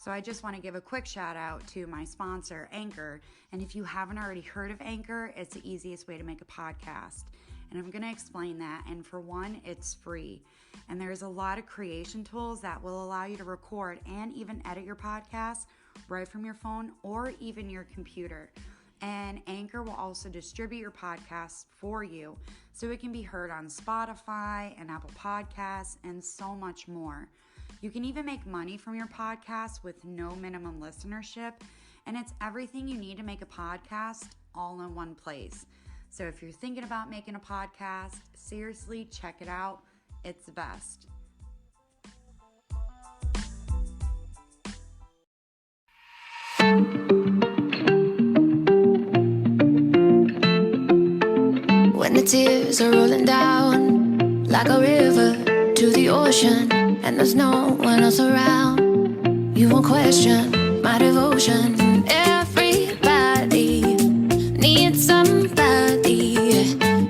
So I just want to give a quick shout out to my sponsor, Anchor. And if you haven't already heard of Anchor, it's the easiest way to make a podcast. And I'm going to explain that. And for one, it's free. And there's a lot of creation tools that will allow you to record and even edit your podcast right from your phone or even your computer. And Anchor will also distribute your podcast for you so it can be heard on Spotify and Apple Podcasts and so much more. You can even make money from your podcast with no minimum listenership, and it's everything you need to make a podcast all in one place. So if you're thinking about making a podcast, seriously, check it out. It's the best. When the tears are rolling down like a river to the ocean, and there's no one else around, you won't question my devotion. Everybody needs somebody,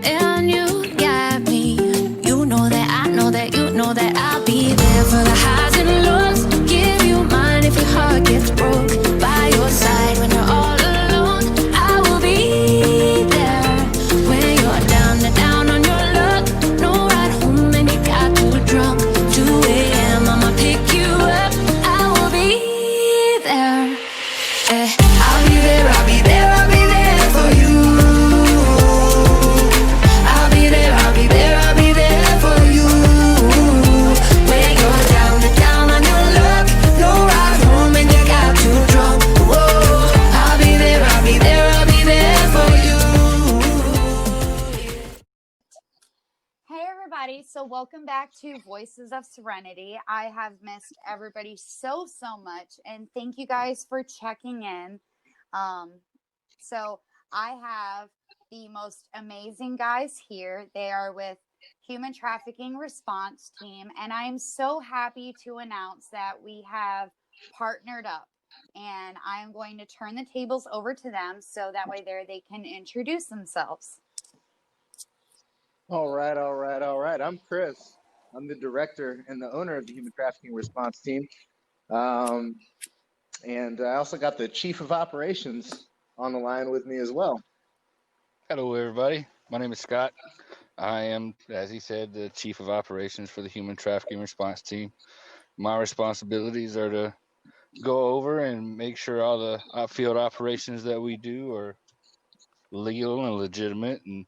and you got me. You know that I know that you know that I'll be there for the highs and lows. Give you mine if your heart gets broke. By your side when you're all alone, I will be there. When you're down on your luck, no ride home and you got too drunk. 2 a.m. I'ma pick you up. I will be there. I'll be there, I'll be there, I'll be there for you. I'll be there, I'll be there, I'll be there for you. When you're down on your luck, no ride home and you got too drunk. Whoa, I'll be there, I'll be there, I'll be there for you. Hey everybody, so welcome back to Voices of Serenity. I have missed everybody so much, and thank you guys for checking in. So I have the most amazing guys here. They are with Human Trafficking Response Team, and I am so happy to announce that we have partnered up, and I am going to turn the tables over to them so that way they can introduce themselves. All right. I'm Chris. I'm the director and the owner of the Human Trafficking Response Team. And I also got the Chief of Operations on the line with me as well. Hello, everybody. My name is Scott. I am, as he said, the Chief of Operations for the Human Trafficking Response Team. My responsibilities are to go over and make sure all the outfield operations that we do are legal and legitimate and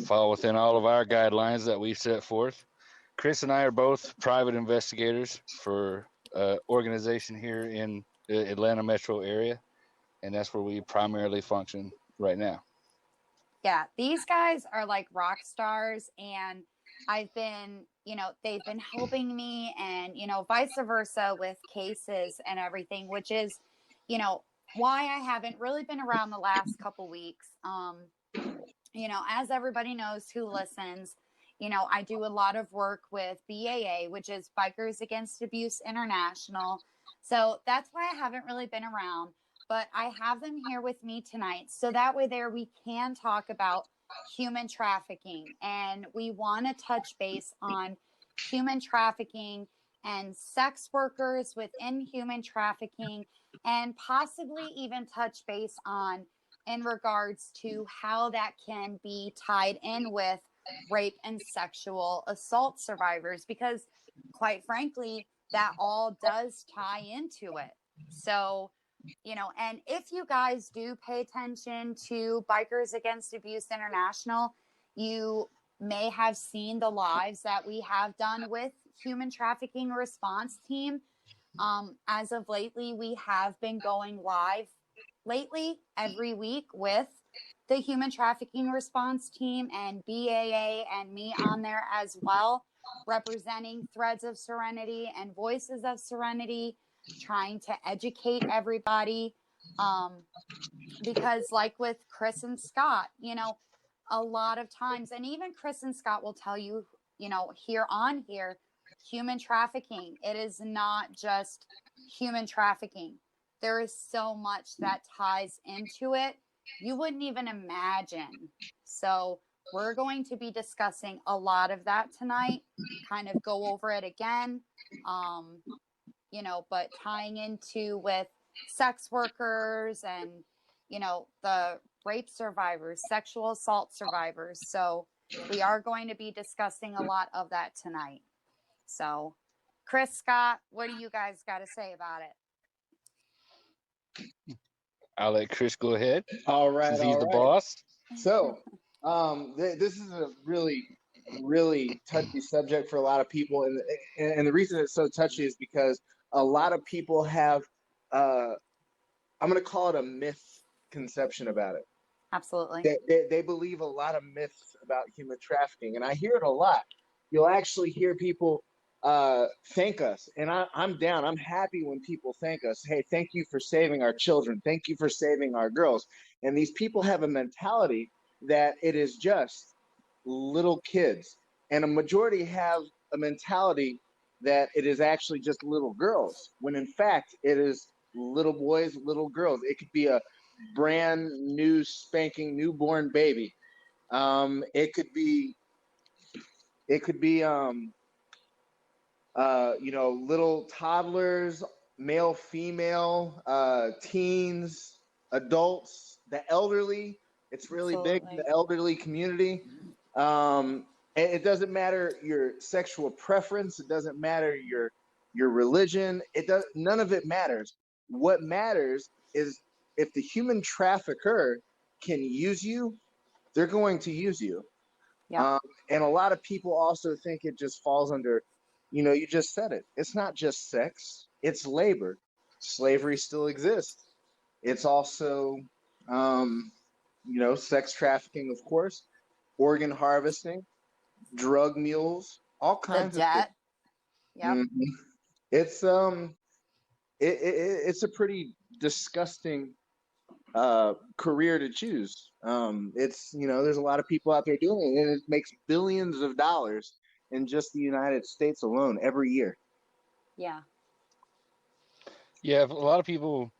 fall within all of our guidelines that we've set forth. Chris and I are both private investigators for an organization here in the Atlanta metro area, and that's where we primarily function right now. Yeah, these guys are like rock stars, and I've been, they've been helping me, and, vice versa with cases and everything, which is, why I haven't really been around the last couple weeks. As everybody knows who listens, I do a lot of work with BAA, which is Bikers Against Abuse International. So that's why I haven't really been around, but I have them here with me tonight. So that way we can talk about human trafficking, and we want to touch base on human trafficking and sex workers within human trafficking, and possibly even touch base on in regards to how that can be tied in with rape and sexual assault survivors, because quite frankly, that all does tie into it. So, and if you guys do pay attention to Bikers Against Abuse International, you may have seen the lives that we have done with Human Trafficking Response Team. As of lately, we have been going live every week with the Human Trafficking Response Team and BAA and me on there as well, representing Threads of Serenity and Voices of Serenity, trying to educate everybody. Because like with Chris and Scott, a lot of times, and even Chris and Scott will tell you, here, human trafficking, it is not just human trafficking. There is so much that ties into it. You wouldn't even imagine. So we're going to be discussing a lot of that tonight, kind of go over it again. but tying into with sex workers and, the rape survivors, sexual assault survivors. So we are going to be discussing a lot of that tonight. So, Chris, Scott, what do you guys got to say about it? I'll let Chris go ahead All right, since he's all the right. boss. So, this is a really, really touchy subject for a lot of people, and the reason it's so touchy is because a lot of people have, I'm going to call it a misconception about it. Absolutely. They believe a lot of myths about human trafficking, and I hear it a lot. You'll actually hear people thank us, and I'm down. I'm happy when people thank us. Hey, thank you for saving our children. Thank you for saving our girls. And these people have a mentality that it is just little kids, and a majority have a mentality that it is actually just little girls, when in fact it is little boys, little girls. It could be a brand new spanking newborn baby. It could be little toddlers, male, female, teens, adults, the elderly. It's really big in the elderly community. And it doesn't matter your sexual preference. It doesn't matter your religion. None of it matters. What matters is if the human trafficker can use you, they're going to use you. Yep. And a lot of people also think it just falls under, you just said it. It's not just sex, it's labor. Slavery still exists. It's also, sex trafficking, of course, organ harvesting, drug mules, all The kinds of debt. things. Yep. Mm-hmm. It's a pretty disgusting career to choose. There's a lot of people out there doing it, and it makes billions of dollars in just the United States alone every year. Yeah. Yeah, a lot of people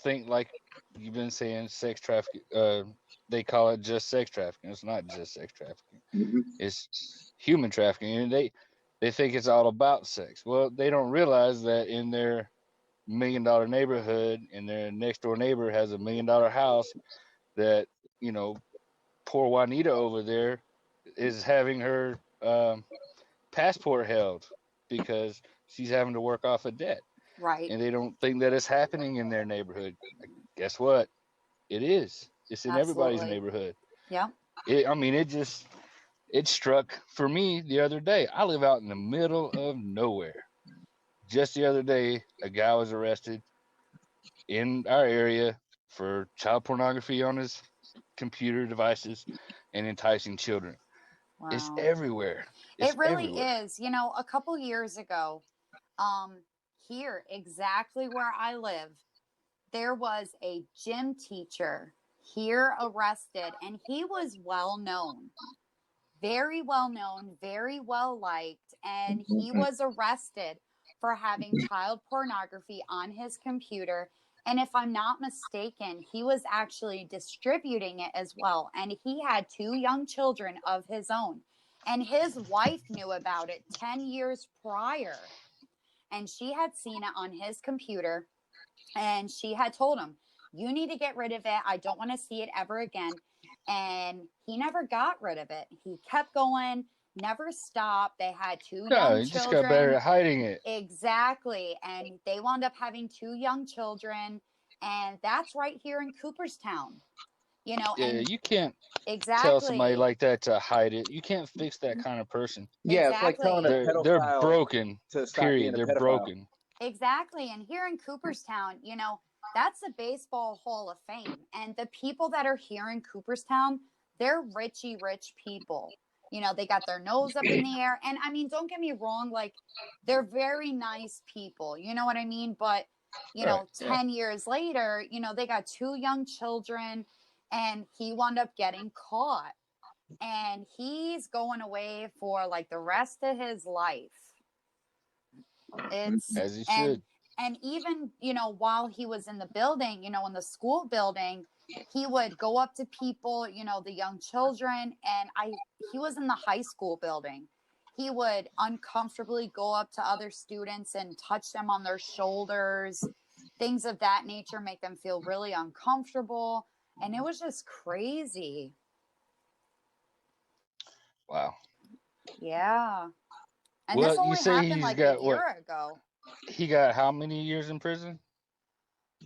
think, like you've been saying, sex trafficking. They call it just sex trafficking. It's not just sex trafficking. Mm-hmm. It's human trafficking, and they think it's all about sex. Well, they don't realize that in their $1 million neighborhood, and their next door neighbor has a $1 million house, that poor Juanita over there is having her passport held because she's having to work off a debt. Right. And they don't think that it's happening in their neighborhood. Guess what? It is. It's in everybody's neighborhood. Yeah. It struck for me the other day. I live out in the middle of nowhere. Just the other day, a guy was arrested in our area for child pornography on his computer devices and enticing children. Wow. It's everywhere. It really is. A couple years ago, here, exactly where I live, there was a gym teacher here arrested, and he was well known, very well liked, and he was arrested for having child pornography on his computer. And if I'm not mistaken, he was actually distributing it as well. And he had 2 young children of his own. And his wife knew about it 10 years prior. And she had seen it on his computer. And she had told him, you need to get rid of it. I don't want to see it ever again. And he never got rid of it. He kept going, never stopped. They had 2 young children. Just got better at hiding it. Exactly. And they wound up having 2 young children. And that's right here in Cooperstown. And you can't tell somebody like that to hide it. You can't fix that kind of person. Yeah, exactly. It's like telling a pedophile they're broken. To stop period. Being a they're pedophile. Broken. Exactly. And here in Cooperstown, that's the Baseball Hall of Fame. And the people that are here in Cooperstown, they're richy rich people. They got their nose up in the air. And I mean, don't get me wrong, like, they're very nice people. You know what I mean? But, 10 years later, they got 2 young children, and he wound up getting caught. And he's going away for like the rest of his life. It's as he should. And even, while he was in the building, in the school building, he would go up to people, the young children. And he was in the high school building. he would uncomfortably go up to other students and touch them on their shoulders, things of that nature, make them feel really uncomfortable. And it was just crazy. Wow. Yeah. And Well, this you only say happened he's like got a what? year ago. He got how many years in prison?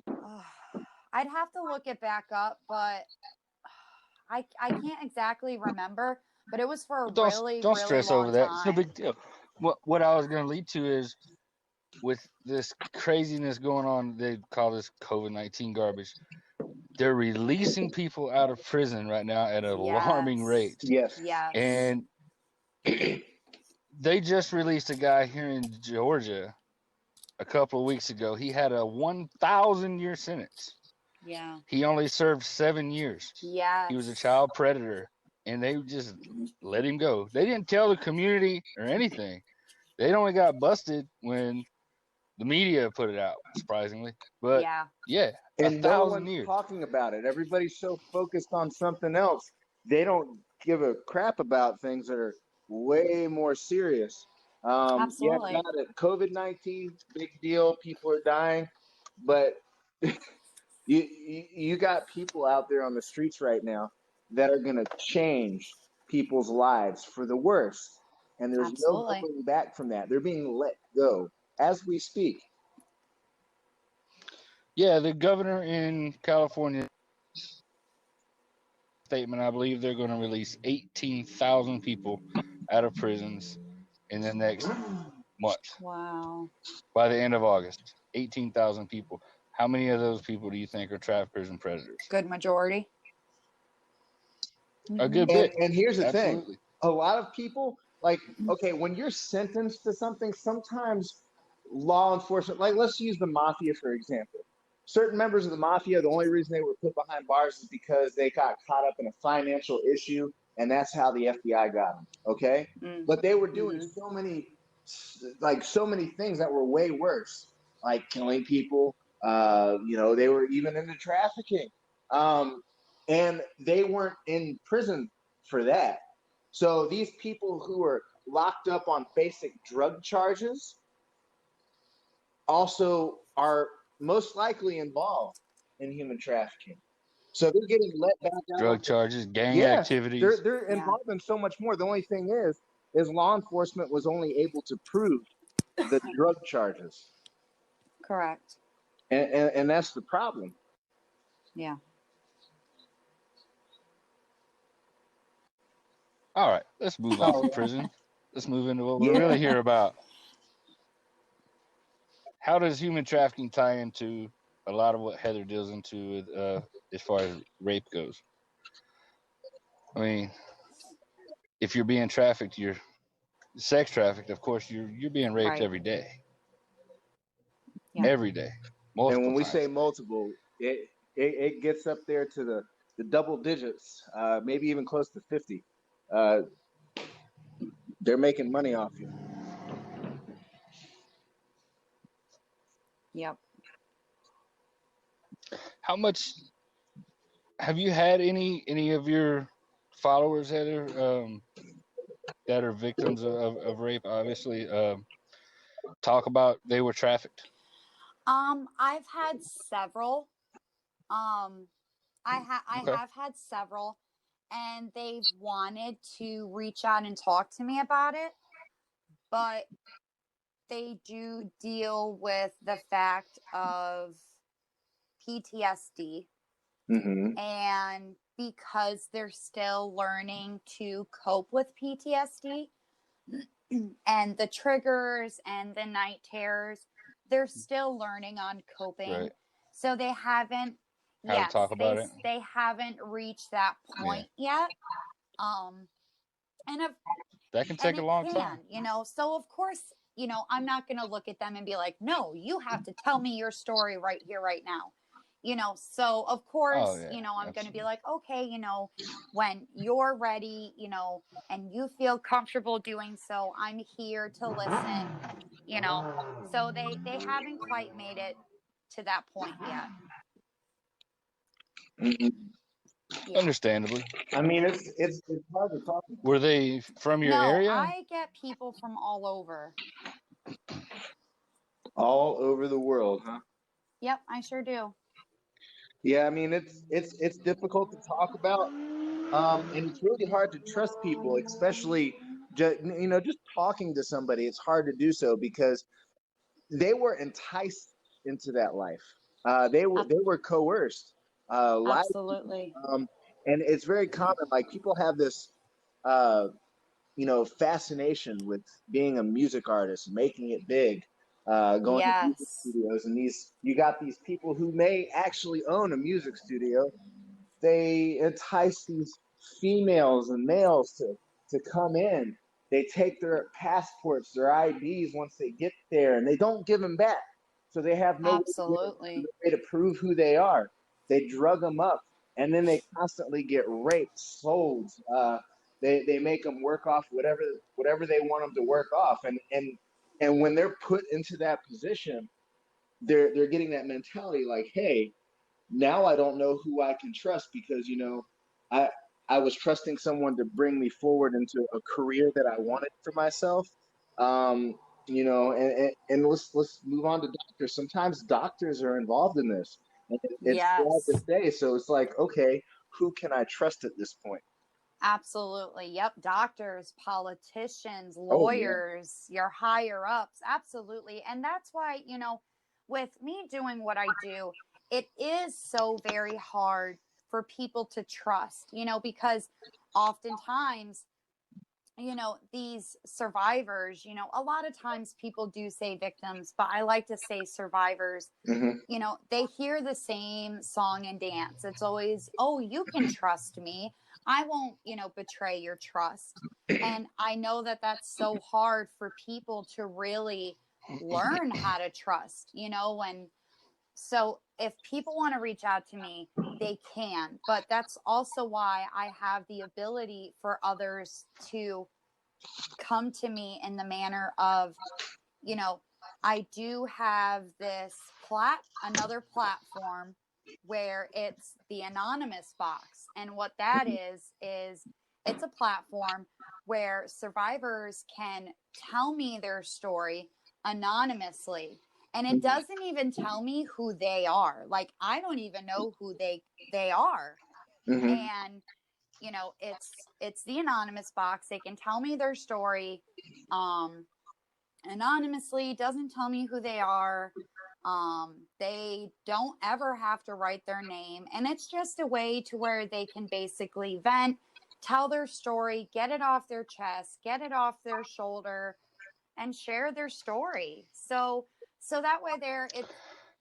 I'd have to look it back up, but I can't exactly remember. But it was for a really, Don't really stress over long that. It's no time. big deal. What I was going to lead to is with this craziness going on, they call this COVID-19 garbage. They're releasing people out of prison right now at alarming rates. Yes. Yes. And they just released a guy here in Georgia a couple of weeks ago. He had a 1,000-year sentence. Yeah. He only served 7 years. Yes. He was a child predator, and they just let him go. They didn't tell the community or anything. They only got busted when the media put it out, surprisingly. But yeah, and 1,000 one's years. talking about it. Everybody's so focused on something else, they don't give a crap about things that are way more serious. Absolutely. Yeah, got it. COVID-19, big deal. People are dying, but you got people out there on the streets right now that are going to change people's lives for the worst, and there's Absolutely. no going back from that. They're being let go as we speak. Yeah, the governor in California statement, I believe they're going to release 18,000 people out of prisons in the next month. Wow. By the end of August, 18,000 people. How many of those people do you think are traffickers and predators? Good majority. A good bit. And here's the Absolutely. thing. A lot of people, like, okay, when you're sentenced to something, sometimes law enforcement, like, let's use the mafia, for example. Certain members of the mafia, the only reason they were put behind bars is because they got caught up in a financial issue, and that's how the FBI got them, okay? But they were doing so many things that were way worse, like killing people. They were even into trafficking. And they weren't in prison for that. So these people who are locked up on basic drug charges also are most likely involved in human trafficking. So they're getting let back out. Drug charges, gang activities. They're involved in so much more. The only thing is law enforcement was only able to prove the drug charges. Correct. And that's the problem. Yeah. All right, let's move on from prison. Let's move into what we're really here about. How does human trafficking tie into a lot of what Heather deals into as far as rape goes? I mean, if you're being trafficked, you're sex trafficked. Of course, you're being raped every day. Yeah. Every day, multiple And when we times. say multiple, it gets up there to the double digits, maybe even close to 50. They're making money off you. Yep. How much have you had any of your followers that are victims of rape? Obviously, talk about they were trafficked. I've had several. I have had several, and they've wanted to reach out and talk to me about it, but they do deal with the fact of PTSD. And because they're still learning to cope with PTSD and the triggers and the night terrors, they're still learning on coping. Right. So they haven't How to talk about it. They haven't reached that point yet. That can take a long time. So of course, I'm not going to look at them and be like, no, you have to tell me your story right here, right now. So of course, I'm going to be like, okay, when you're ready, and you feel comfortable doing so, I'm here to listen, so they haven't quite made it to that point yet. Yeah. Understandably. I mean, it's hard to talk about. Were they from your No, area? I get people from all over. All over the world, huh? Yep, I sure do. Yeah, I mean, it's difficult to talk about, and it's really hard to trust people, especially just talking to somebody. It's hard to do so because they were enticed into that life. They were coerced, lied to, Absolutely. and it's very common. Like people have this, uh, fascination with being a music artist, making it big, going to music Yes. studios, and you got these people who may actually own a music studio. They entice these females and males to come in. They take their passports, their IDs once they get there, and they don't give them back. So they have no Absolutely. way to prove who they are. They drug them up, and then they constantly get raped, sold. They make them work off whatever they want them to work off, and when they're put into that position, they're getting that mentality like, hey, now I don't know who I can trust because I I was trusting someone to bring me forward into a career that I wanted for myself. Um, and let's move on to doctors. Sometimes doctors are involved in this, and it's sad to Yes. say. So it's like, okay, who can I trust at this point? Absolutely. Yep. Doctors, politicians, Oh yeah. lawyers, your higher ups. Absolutely. And that's why, with me doing what I do, it is so very hard for people to trust, because oftentimes, these survivors, a lot of times people do say victims, but I like to say survivors. Hmm. They hear the same song and dance. It's always, oh, you can trust me. I won't, betray your trust. And I know that that's so hard for people to really learn how to trust, when so if people want to reach out to me, they can, but that's also why I have the ability for others to come to me in the manner of, you know, I do have another platform where it's the anonymous box. And what that is it's a platform where survivors can tell me their story anonymously. And it doesn't even tell me who they are. Like I don't even know who they are. Hmm. And it's the anonymous box. They can tell me their story um anonymously, doesn't tell me who they are. They don't ever have to write their name. And it's just a way to where they can basically vent, tell their story, get it off their chest, get it off their shoulder, and share their story. So that way there it's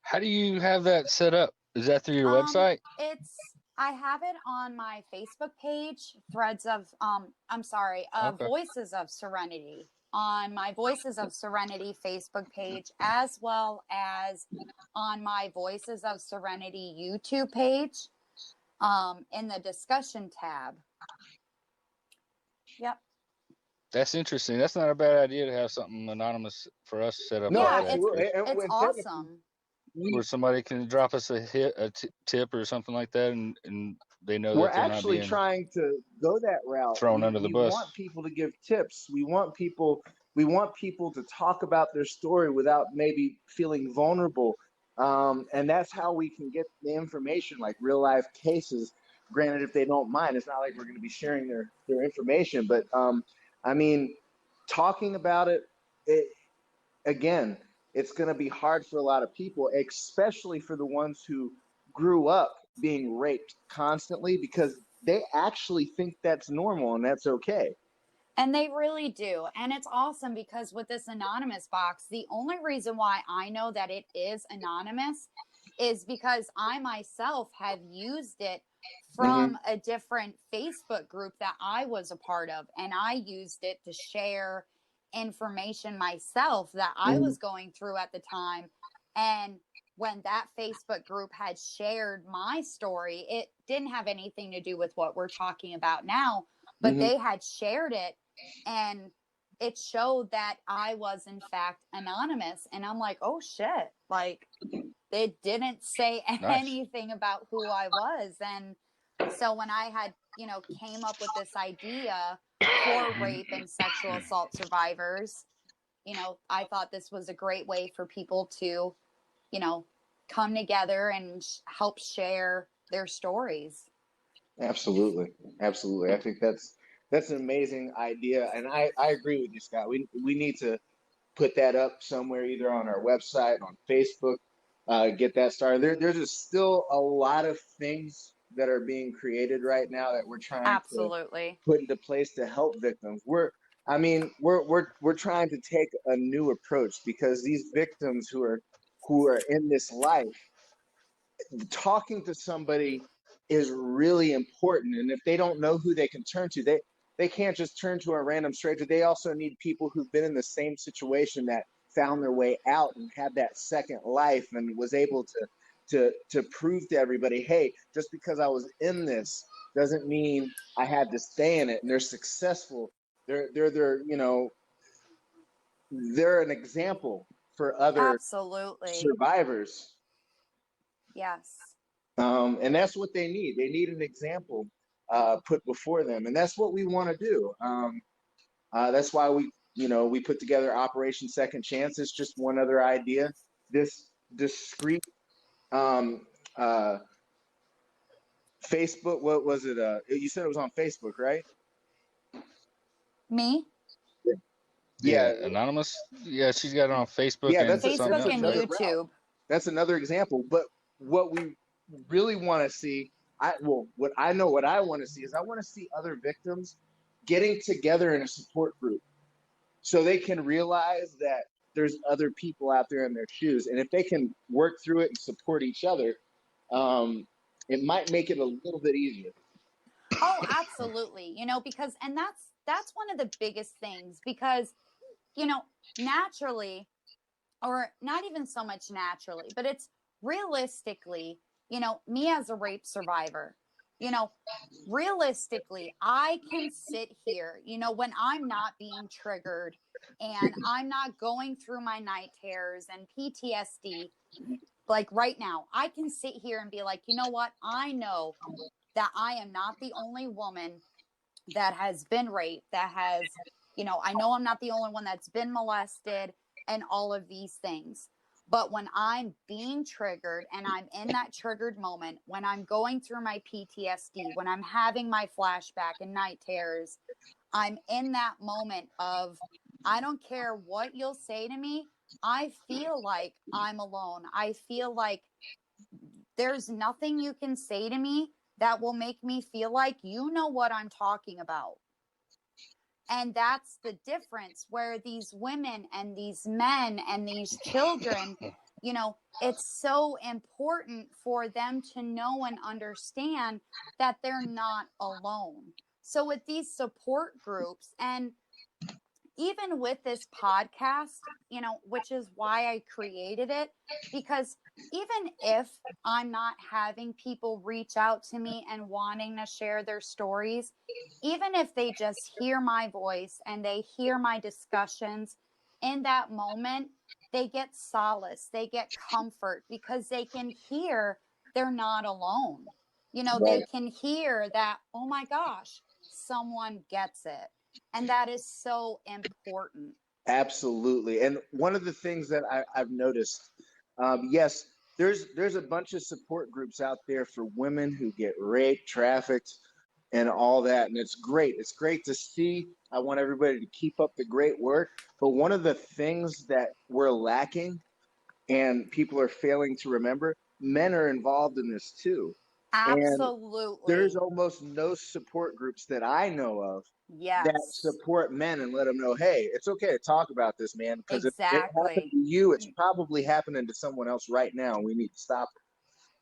How do you have that set up? Is that through your um website? it's I have it on my Facebook page, Threads of Okay. Voices of Serenity, on my Voices of Serenity Facebook page, as well as on my Voices of Serenity YouTube page, in the discussion tab. Yep. That's interesting. That's not a bad idea to have something anonymous for us set up No, like Yeah, that. absolutely. And it's technically, awesome. Where somebody can drop us a tip or something like that, and they know we're that they're not actually being trying to go that route. thrown We under the we bus. want people to give tips. We want people to talk about their story without maybe feeling vulnerable. And that's how we can get the information, like real life cases. Granted, if they don't mind, it's not like we're going to be sharing their information. But I mean, talking about it again, it's going to be hard for a lot of people, especially for the ones who grew up being raped constantly because they actually think that's normal and that's okay. And they really do. And it's awesome because with this anonymous box, the only reason why I know that it is anonymous is because I myself have used it Hmm. from a different Facebook group that I was a part of. And I used it to share information myself that I Hmm. was going through at the time. And when that Facebook group had shared my story, it didn't have anything to do with what we're talking about now, but Hmm. they had shared it and it showed that I was in fact anonymous. And I'm like, oh shit, like they didn't say Nice. anything about who I was. And So when I had, came up with this idea for rape and sexual assault survivors, I thought this was a great way for people to, come together and help share their stories. Absolutely. Absolutely. I think that's an amazing idea. And I agree with you, Scott. We need to put that up somewhere, either on our website, on Facebook, get that started. There's just still a lot of things that are being created right now that we're trying to Absolutely. put into place to help victims. We're trying to take a new approach, because these victims who are in this life, talking to somebody is really important. And if they don't know who they can turn to, they can't just turn to a random stranger. They also need people who've been in the same situation, that found their way out and had that second life, and was able to prove to everybody, hey, just because I was in this doesn't mean I had to stay in it. And they're successful. They're an example for other Absolutely. survivors. Yes. And that's what they need. They need an example put before them, and that's what we want to do. That's why we put together Operation Second Chance. It's just one other idea. This discreet um, uh, Facebook. What was it? You said it was on Facebook, right? Me? Yeah, Yeah, anonymous. Yeah, she's got it on Facebook yeah. and something Facebook else, and right? Another route. YouTube. That's another example. But what we really want to see, what I know, what I want to see is, I want to see other victims getting together in a support group, so they can realize that there's other people out there in their shoes, and if they can work through it and support each other, it might make it a little bit easier. Oh, absolutely. Because and that's one of the biggest things, because you know, naturally, or not even so much naturally, but it's realistically, me as a rape survivor, you know, realistically, I can sit here, when I'm not being triggered and I'm not going through my night terrors and PTSD, like right now, I can sit here and be like, you know what? I know that I am not the only woman that has been raped, that has, I know I'm not the only one that's been molested and all of these things. But when I'm being triggered and I'm in that triggered moment, when I'm going through my PTSD, when I'm having my flashback and night terrors, I'm in that moment of, I don't care what you'll say to me. I feel like I'm alone. I feel like there's nothing you can say to me that will make me feel like you know what I'm talking about. And that's the difference, where these women and these men and these children, it's so important for them to know and understand that they're not alone. So with these support groups, and even with this podcast, which is why I created it, because even if I'm not having people reach out to me and wanting to share their stories, even if they just hear my voice and they hear my discussions in that moment, they get solace, they get comfort, because they can hear they're not alone. They Right. can hear that, oh my gosh, someone gets it. And that is so important. Absolutely. And one of the things that I've noticed, yes, there's a bunch of support groups out there for women who get raped, trafficked, and all that. And it's great. It's great to see. I want everybody to keep up the great work. But one of the things that we're lacking, and people are failing to remember, men are involved in this too. And there's Absolutely. almost no support groups that I know of that Yes, support men and let them know, hey, it's okay to talk about this, man, because if it happened exactly. to you, it's probably happening to someone else right now. We need to stop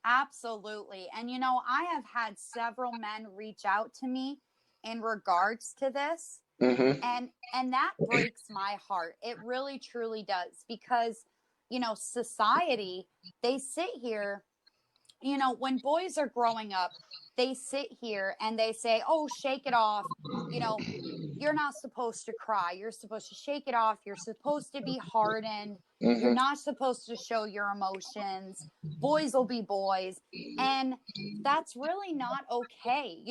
Absolutely. And I have had several men reach out to me in regards to this, it. and that breaks my heart. It really truly does, because society, they sit here when boys are growing up, they sit here and they say, oh, shake it off. You're not supposed to cry. You're supposed to shake it off. You're supposed to be hardened. You're Mm-hmm. not supposed to show your emotions. Boys will be boys. And that's really not okay,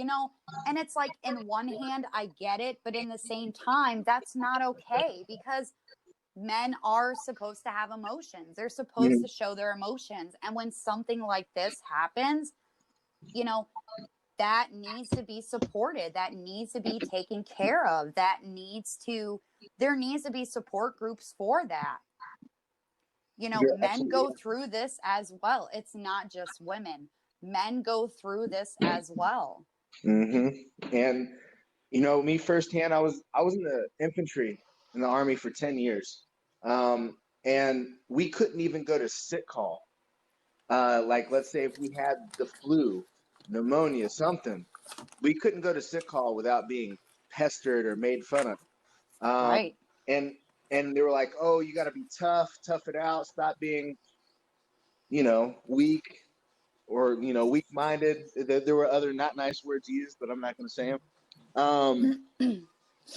And it's like, in one hand, I get it. But in the same time, that's not okay, because men are supposed to have emotions. They're supposed Mm-hmm. to show their emotions. And when something like this happens, that needs to be supported. That needs to be taken care of. There needs to be support groups for that. You're Men absolutely go right. through this as well. It's not just women. Men go through this as well. Mm-hmm. And me firsthand, I was in the infantry in the Army for 10 years. And we couldn't even go to sick call. Like, let's say if we had the flu, pneumonia, something, we couldn't go to sick call without being pestered or made fun of. Um, Right. and and they were like, "Oh, you got to be tough it out, stop being, weak or weak-minded." There were other not nice words used, but I'm not going to say them. Um, They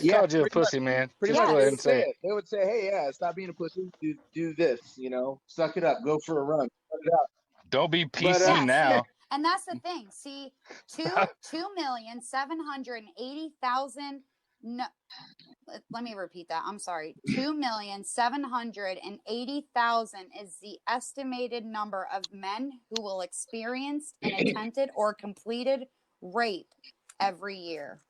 yeah, called you a pretty much. pussy, man. Pretty Just much, go they ahead Yes. and would say say it. it. They would say, "Hey, yeah, stop being a pussy. Do this. Suck it up. Go for a run. Suck it up." Don't be But PC Yeah, see, now. and that's the thing. See, 2,780,000. No, let me repeat that. I'm sorry. 2,780,000 is the estimated number of men who will experience an attempted or completed rape every year.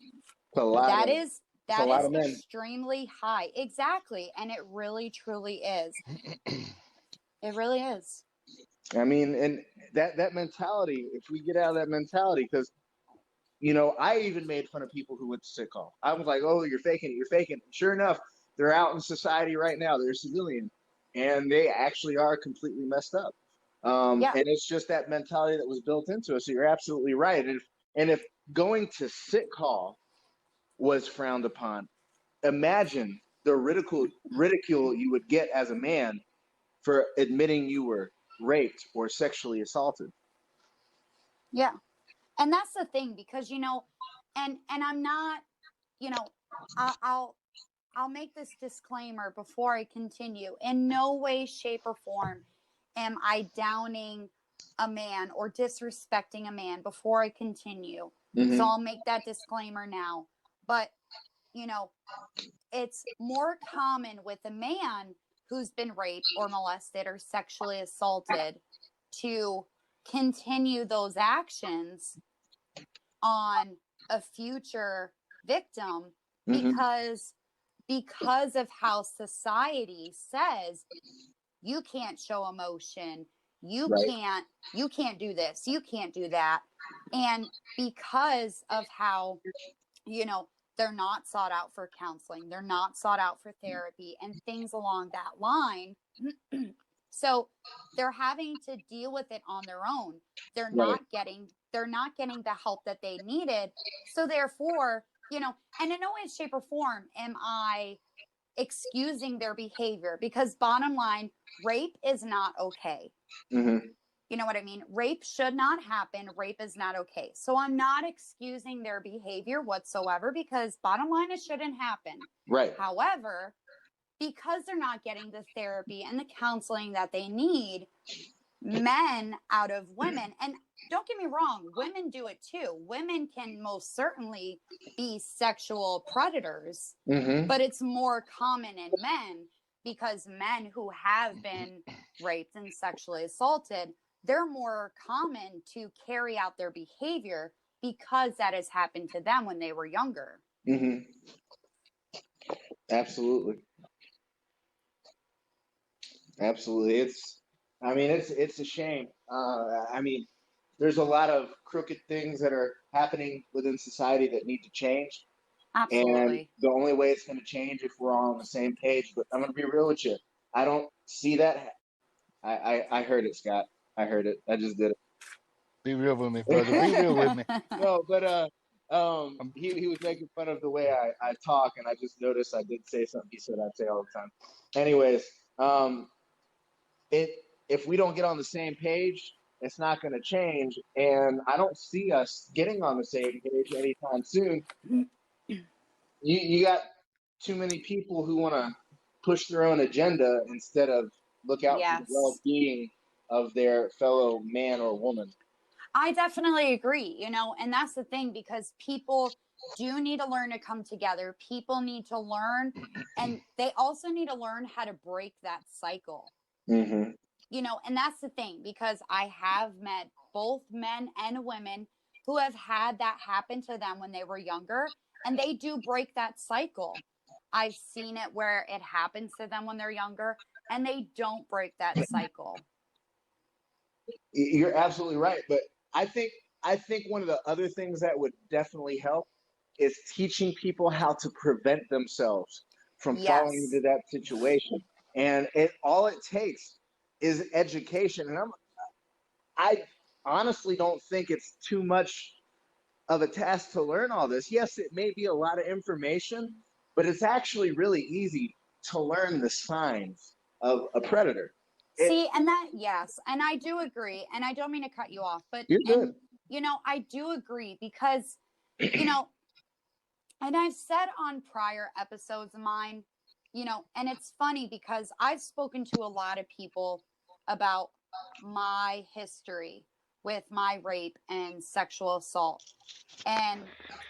it's a lot That of is it's a that lot is of men. extremely high. Exactly, and it really truly is. It really is. I mean, and that mentality. If we get out of that mentality, because I even made fun of people who went to sick call. I was like, "Oh, you're faking it. You're faking it." Sure enough, they're out in society right now. They're civilian, and they actually are completely messed up. Yeah. And it's just that mentality that was built into us. So you're absolutely right. And if going to sick call was frowned upon, imagine the ridicule you would get as a man for admitting you were raped or sexually assaulted. Yeah. And that's the thing, because and I'm not, you know I- I'll I'll make this disclaimer before I continue. In no way, shape, or form am I downing a man or disrespecting a man before I continue. So Mm-hmm. I'll make that disclaimer now. But, you know, it's more common with a man who's been raped or molested or sexually assaulted to continue those actions on a future victim, Mm-hmm. because of how society says you can't show emotion, you Right. can't you can't do this, you can't do that. And because of how, you know they're not sought out for counseling, they're not sought out for therapy and things along that line. So they're having to deal with it on their own. they're Right. not getting they're not getting the help that they needed. So therefore, and in no way, shape, or form am I excusing their behavior, because bottom line, rape is not okay. Mm-hmm. You know what I mean? Rape should not happen. Rape is not okay. So I'm not excusing their behavior whatsoever, because bottom line, it shouldn't happen. Right. However, because they're not getting the therapy and the counseling that they need, men out of women, and don't get me wrong, women do it too. Women can most certainly be sexual predators, Mm-hmm. but it's more common in men, because men who have been raped and sexually assaulted, they're more common to carry out their behavior because that has happened to them when they were younger. Mm-hmm. Absolutely. Absolutely. It's a shame. I mean, there's a lot of crooked things that are happening within society that need to change. And Absolutely. the only way it's going to change if we're all on the same page. But I'm going to be real with you. I don't see that. I heard it, Scott. I heard it. I just did Be real with me, brother. Be real with me. No, but he was making fun of the way I talk, and I just noticed I did say something he said I'd say all the time. Anyways, it if we don't get on the same page, It's not going to change. And I don't see us getting on the same page anytime soon. You got too many people who want to push their own agenda instead of look out for the Yes. well-being of their fellow man or woman. I definitely agree, and that's the thing, because people do need to learn to come together. People need to learn, and they also need to learn how to break that cycle. Mm-hmm. And that's the thing, because I have met both men and women who have had that happen to them when they were younger, and they do break that cycle. I've seen it where it happens to them when they're younger and they don't break that cycle. You're absolutely right, but I think I think one of the other things that would definitely help is teaching people how to prevent themselves from falling Yes. into that situation. And it all it takes is education. And I honestly don't think it's too much of a task to learn all this. Yes, it may be a lot of information, but it's actually really easy to learn the signs of a predator. It, See, and that, yes, and I do agree, and I don't mean to cut you off, but, you're good. and, I do agree because, you know, and I've said on prior episodes of mine, and it's funny because I've spoken to a lot of people about my history with my rape and sexual assault. And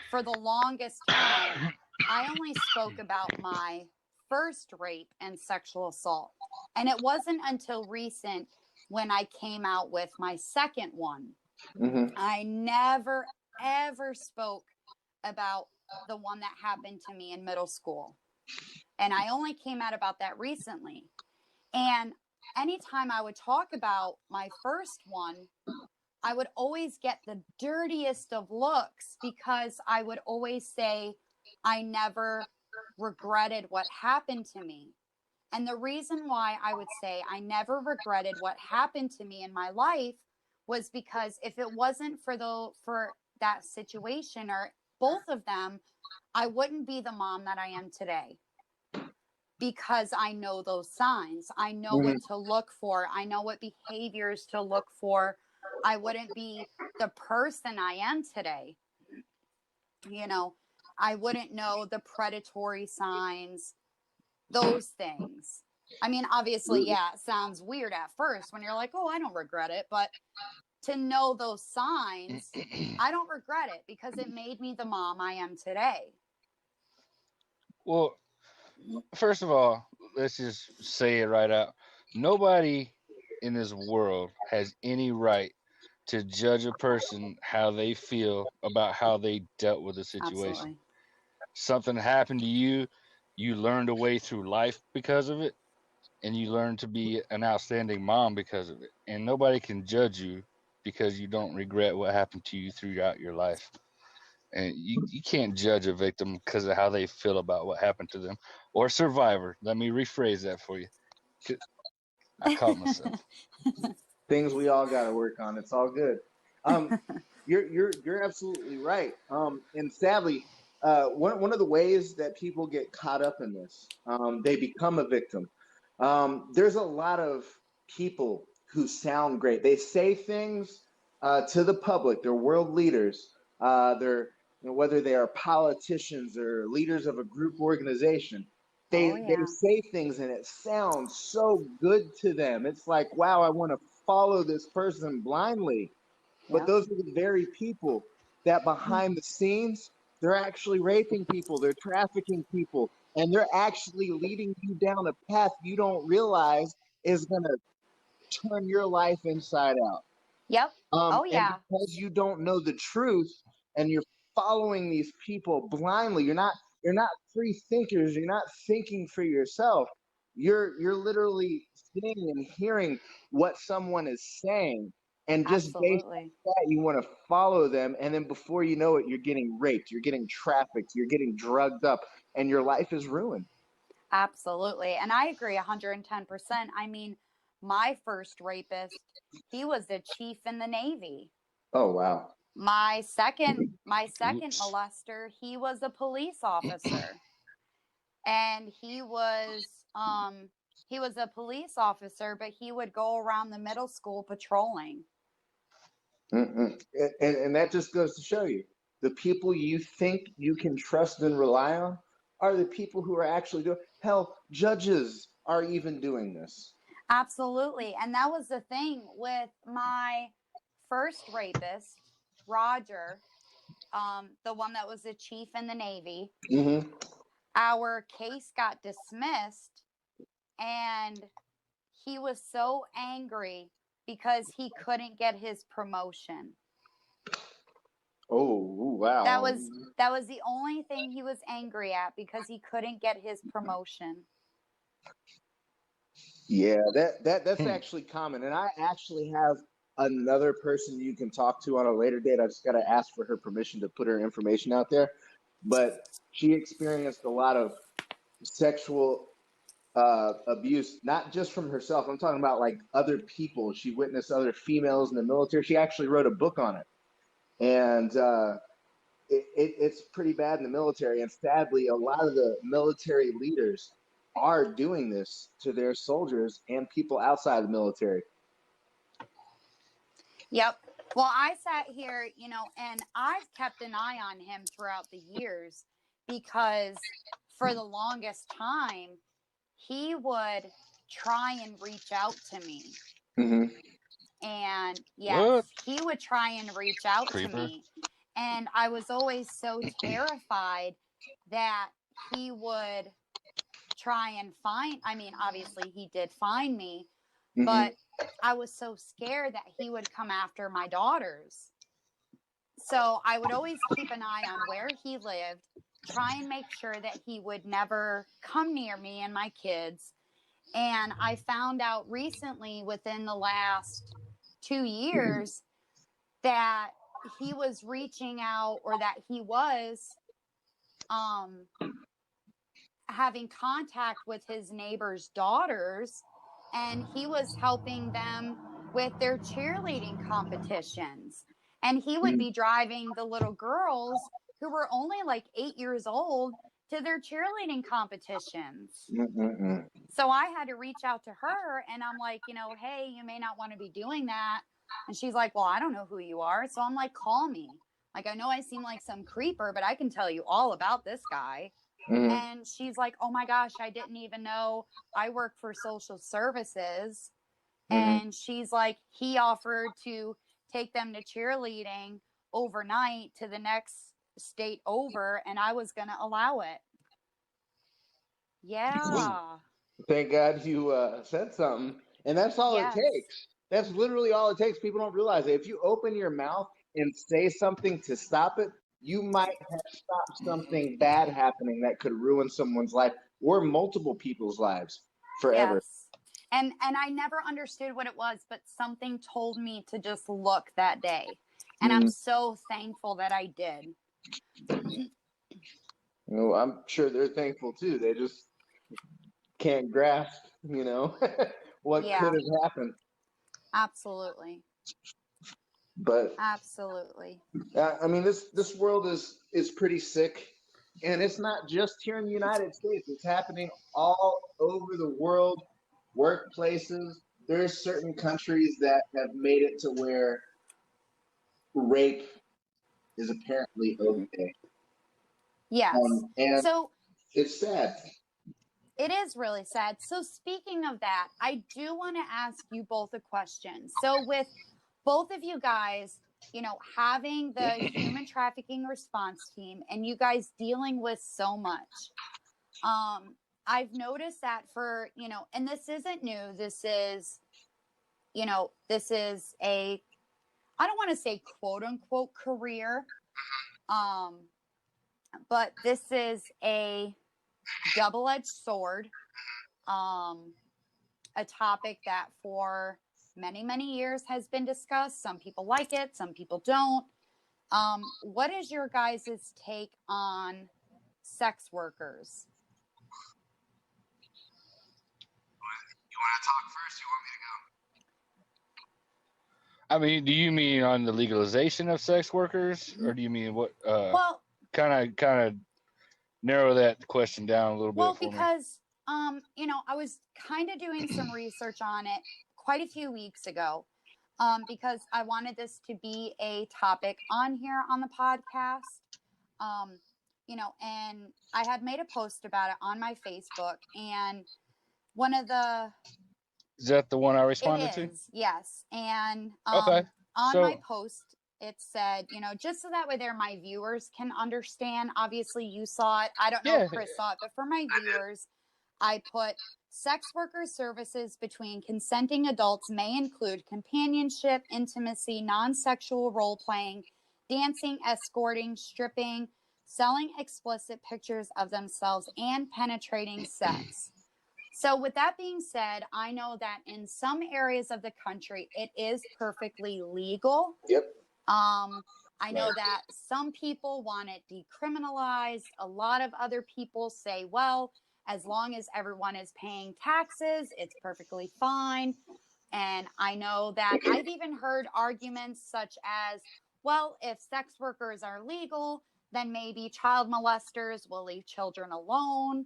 for the longest time, I only spoke about my first rape and sexual assault. And it wasn't until recent when I came out with my second one. Mm-hmm. I never, ever spoke about the one that happened to me in middle school. And I only came out about that recently. And anytime I would talk about my first one, I would always get the dirtiest of looks because I would always say I never regretted what happened to me. And the reason why I would say I never regretted what happened to me in my life was because if it wasn't for that situation or both of them, I wouldn't be the mom that I am today, because I know those signs. I know Mm-hmm. what to look for. I know what behaviors to look for. I wouldn't be the person I am today. You know, I wouldn't know the predatory signs, those things. I mean, obviously, yeah, it sounds weird at first when you're like, oh, I don't regret it. But to know those signs, I don't regret it because it made me the mom I am today. Well, first of all, let's just say it right out. Nobody in this world has any right to judge a person how they feel about how they dealt with a situation. Absolutely. Something happened to you, you learned a way through life because of it, and you learned to be an outstanding mom because of it. And nobody can judge you because you don't regret what happened to you throughout your life. And you can't judge a victim because of how they feel about what happened to them, or survivor. Let me rephrase that for you. I caught myself. Things we all got to work on. It's all good. Um, you're absolutely right. And sadly, one of the ways that people get caught up in this, they become a victim. There's a lot of people who sound great. They say things to the public. They're world leaders. They're whether they are politicians or leaders of a group organization. Oh, They yeah. say things and it sounds so good to them. It's like, wow, I want to follow this person blindly. But Yep. those are the very people that behind the scenes, they're actually raping people, they're trafficking people, and they're actually leading you down a path you don't realize is going to turn your life inside out. Yep. Oh, And yeah. because you don't know the truth and you're following these people blindly, you're not free thinkers. You're not thinking for yourself. You're literally seeing and hearing what someone is saying, and just based on Absolutely. that, you want to follow them. And then before you know it, you're getting raped, you're getting trafficked, you're getting drugged up, and your life is ruined. Absolutely. And I agree 110%. I mean, my first rapist, he was a chief in the Navy. Oh wow. My second Oops. molester, he was a police officer. And he was a police officer, but he would go around the middle school patrolling. And that just goes to show you the people you think you can trust and rely on are the people who are actually doing. Hell, judges are even doing this. Absolutely. And that was the thing with my first rapist, Roger, the one that was the chief in the Navy. Mm-hmm. Our case got dismissed, and he was so angry because he couldn't get his promotion. Oh, wow. That was the only thing he was angry at, because he couldn't get his promotion. Yeah, that's actually common. And I actually have another person you can talk to on a later date. I just got to ask for her permission to put her information out there. But she experienced a lot of sexual abuse, not just from herself. I'm talking about like other people. She witnessed other females in the military. She actually wrote a book on it. And it's pretty bad in the military. And sadly, a lot of the military leaders are doing this to their soldiers and people outside the military. Yep. Well, I sat here, and I've kept an eye on him throughout the years, because for the longest time, he would try and reach out to me. Mm-hmm. And yes, What? he would try and reach out Creeper. to me. And I was always so terrified that he would try and obviously he did find me, Mm-hmm. but I was so scared that he would come after my daughters. So I would always keep an eye on where he lived, try and make sure that he would never come near me and my kids. And I found out recently, within the last 2 years, that he was reaching out, or that he was having contact with his neighbors' daughters, and he was helping them with their cheerleading competitions. And he would be driving the little girls, who were only like 8 years old, to their cheerleading competitions. Mm-hmm. So I had to reach out to her, and I'm like, hey, you may not want to be doing that. And she's like, well, I don't know who you are. So I'm like, call me. Like, I know I seem like some creeper, but I can tell you all about this guy. Mm-hmm. And she's like, oh my gosh, I didn't even know I work for social services. Mm-hmm. And she's like, he offered to take them to cheerleading overnight to the next state over, and I was going to allow it. Yeah. Thank God you said something. And that's all Yes. it takes. That's literally all it takes. People don't realize it. If you open your mouth and say something to stop it, you might have stopped something bad happening that could ruin someone's life or multiple people's lives forever. Yes. And I never understood what it was, but something told me to just look that day. And I'm so thankful that I did. I'm sure they're thankful too. They just can't grasp, what could have happened. Absolutely. But absolutely. I mean, this world is pretty sick, and it's not just here in the United States. It's happening all over the world, workplaces. There's certain countries that have made it to where rape is apparently okay. Yes. And so it's sad. It is really sad. So speaking of that, I do want to ask you both a question. So with both of you guys, having the human trafficking response team, and you guys dealing with so much, I've noticed that for, and this isn't new. This is a, I don't want to say quote unquote career, but this is a double-edged sword, a topic that for many, many years has been discussed. Some people like it, some people don't. What is your guys' take on sex workers? You want to talk first? You want me to go? I mean, do you mean on the legalization of sex workers, or do you mean what? Well, kind of narrow that question down a little bit for me. Because I was kind of doing some research on it quite a few weeks ago. because I wanted this to be a topic on here on the podcast. And I had made a post about it on my Facebook, and one of the Is that the one I it responded to? is, yes. And Okay. on So my post, it said, just so that way there my viewers can understand. Obviously, you saw it. I don't know yeah, if Chris saw it, but for my viewers, I put sex worker services between consenting adults may include companionship, intimacy, non-sexual role playing, dancing, escorting, stripping, selling explicit pictures of themselves, and penetrating sex. So, with that being said, I know that in some areas of the country, it is perfectly legal. Yep. I know that some people want it decriminalized. A lot of other people say, well, as long as everyone is paying taxes, it's perfectly fine. And I know that I've even heard arguments such as, well, if sex workers are legal, then maybe child molesters will leave children alone.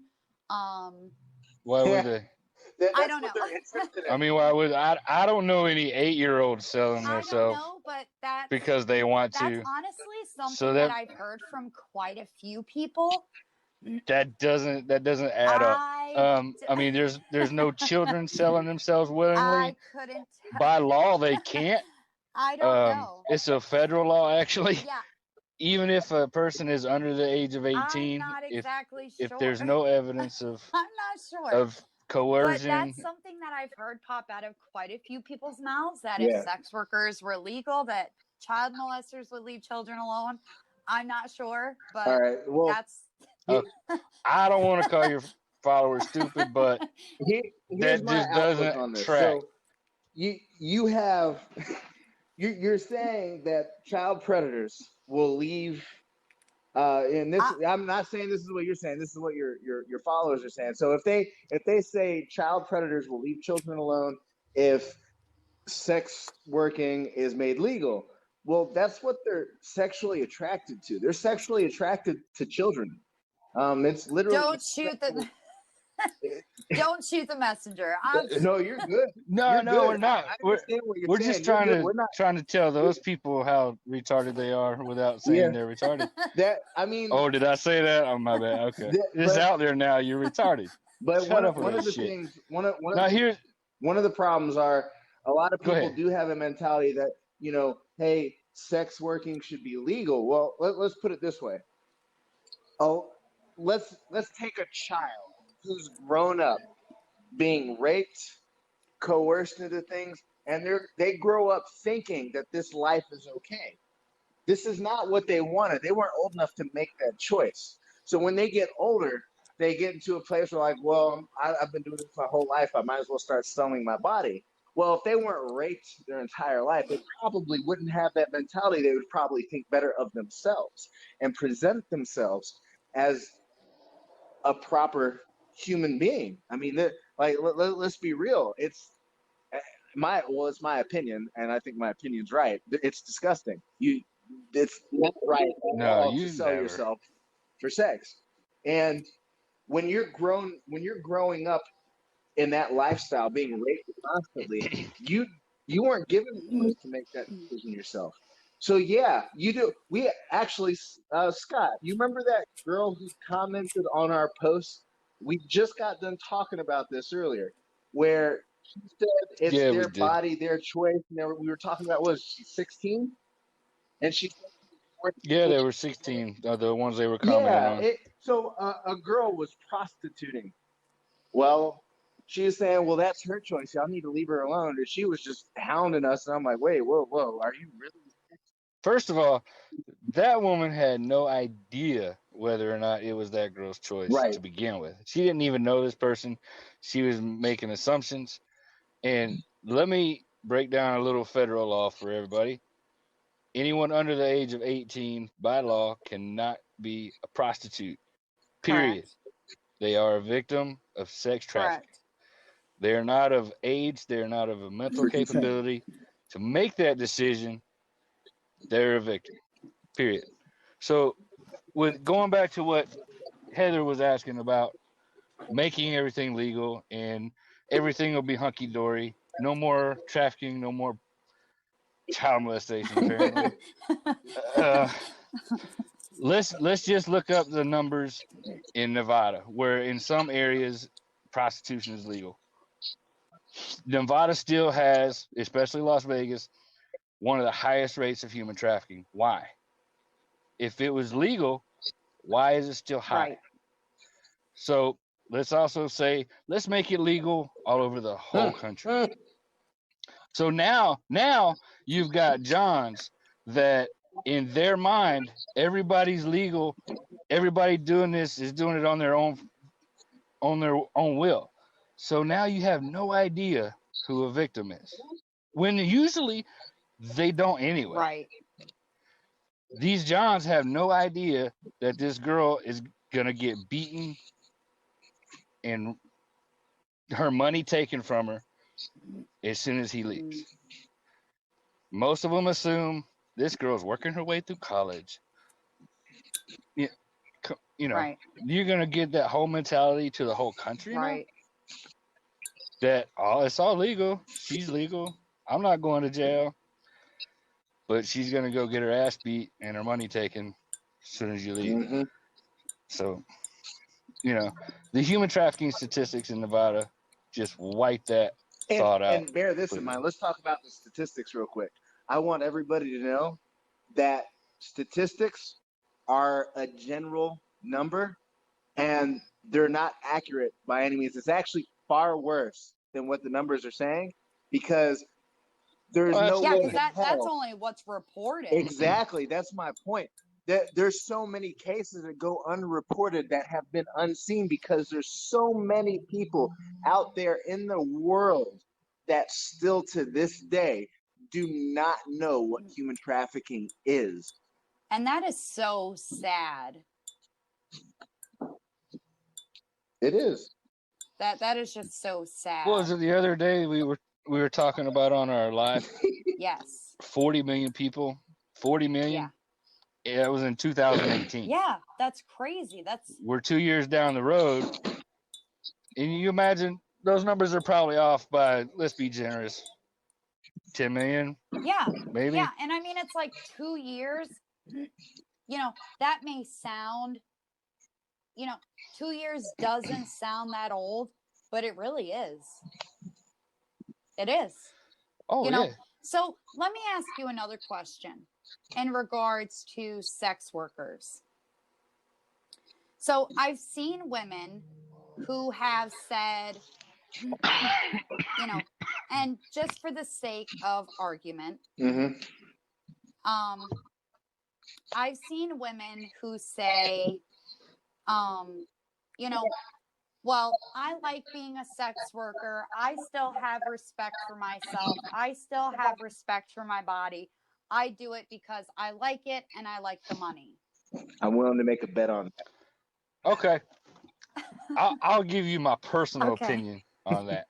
why would Yeah. they? I That's don't what know. they're interested I in. mean, why would I don't know any 8-year-olds selling I don't themselves know, but that's because they want that's to. honestly So something that I've heard from quite a few people. that doesn't add up. I I mean, there's no children selling themselves willingly. I couldn't. By law, they can't. I don't know. It's a federal law, actually. Yeah, Even if a person is under the age of I'm 18, not exactly if sure. there's no evidence I'm not sure. of But coercion, that's something that I've heard pop out of quite a few people's mouths, that if Yeah. sex workers were legal, that child molesters would leave children alone. I'm not sure, but All right. Well, that's I don't want to call your followers stupid, but here's that my just outlook doesn't on this. track. So you have you're saying that child predators will leave. And this, I'm not saying this is what you're saying. This is what your followers are saying. So if they say child predators will leave children alone if sex working is made legal, well, that's what they're sexually attracted to. They're sexually attracted to children. It's literally don't shoot the don't shoot the messenger. No, you're good. No, You're no, good. we're not. I understand what you're We're saying. just You're trying good. to We're not. trying to tell those people how retarded they are without saying Yeah. they're retarded. That I mean. Oh, did I say that? Oh, my bad. Okay, it's out there now. You're retarded. But Shut up one with of that the shit. things, Now here's one of the problems are a lot of Go people ahead. do have a mentality that, hey, sex working should be legal. Well, let's put it this way. Oh, let's take a child who's grown up being raped, coerced into things, and they grow up thinking that this life is okay. This is not what they wanted. They weren't old enough to make that choice. So when they get older, they get into a place where, like, well, I've been doing this my whole life. I might as well start selling my body. Well, if they weren't raped their entire life, they probably wouldn't have that mentality. They would probably think better of themselves and present themselves as a proper human being. I mean, let's be real. It's my opinion, and I think my opinion's right. It's disgusting. It's not right at all to sell yourself for sex. And when you're growing up in that lifestyle, being raped constantly, you weren't given the choice to make that decision yourself. So yeah, you do. We actually, Scott, you remember that girl who commented on our post? We just got done talking about this earlier, where she said it's their body, their choice. And we were talking about, was she 16? And she said, yeah, they were 16. The ones they were commenting on. So a girl was prostituting. Well, she was saying, well, that's her choice. Y'all need to leave her alone. And she was just hounding us. And I'm like, wait, whoa, are you really? First of all, that woman had no idea whether or not it was that girl's choice to begin with. She didn't even know this person. She was making assumptions. And let me break down a little federal law for everybody. Anyone under the age of 18 by law cannot be a prostitute. Period. Correct. They are a victim of sex trafficking. Correct. They are not of age. They are not of a mental capability to make that decision. They're a victim. Period. So, with going back to what Heather was asking about making everything legal and everything will be hunky dory, no more trafficking, no more child molestation, apparently. uh, let's just look up the numbers in Nevada, where in some areas prostitution is legal. Nevada still has, especially Las Vegas, one of the highest rates of human trafficking. Why? If it was legal, why is it still high? Right. So let's also say, let's make it legal all over the whole country. So now you've got Johns that in their mind, everybody's legal. Everybody doing this is doing it on their own will. So now you have no idea who a victim is. When usually they don't anyway. Right. These Johns have no idea that this girl is gonna get beaten and her money taken from her as soon as he leaves. Most of them assume this girl's working her way through college. You know, Right. you're gonna get that whole mentality to the whole country Right. now. That it's all legal. She's legal. I'm not going to jail. But she's gonna go get her ass beat and her money taken as soon as you leave. Mm-hmm. So, the human trafficking statistics in Nevada just wipe that thought out. And bear this in mind. Let's talk about the statistics real quick. I want everybody to know that statistics are a general number and they're not accurate by any means. It's actually far worse than what the numbers are saying because there's no way because that's only what's reported. Exactly. That's my point. There's so many cases that go unreported that have been unseen because there's so many people out there in the world that still to this day do not know what human trafficking is. And that is so sad. It is. That is just so sad. What was it the other day we were talking about on our live? Yes. 40 million people. 40 million? Yeah, it was in 2018. Yeah, that's crazy. We're 2 years down the road. And you imagine those numbers are probably off by, let's be generous, 10 million? Yeah. Maybe? Yeah, and I mean, it's like 2 years. That may sound, 2 years doesn't sound that old, but it really is. It is. Oh, yeah. So let me ask you another question in regards to sex workers. So I've seen women who have said, and just for the sake of argument, I've seen women who say, well, I like being a sex worker. I still have respect for myself. I still have respect for my body. I do it because I like it and I like the money. I'm willing to make a bet on that. Okay. I'll give you my personal opinion on that.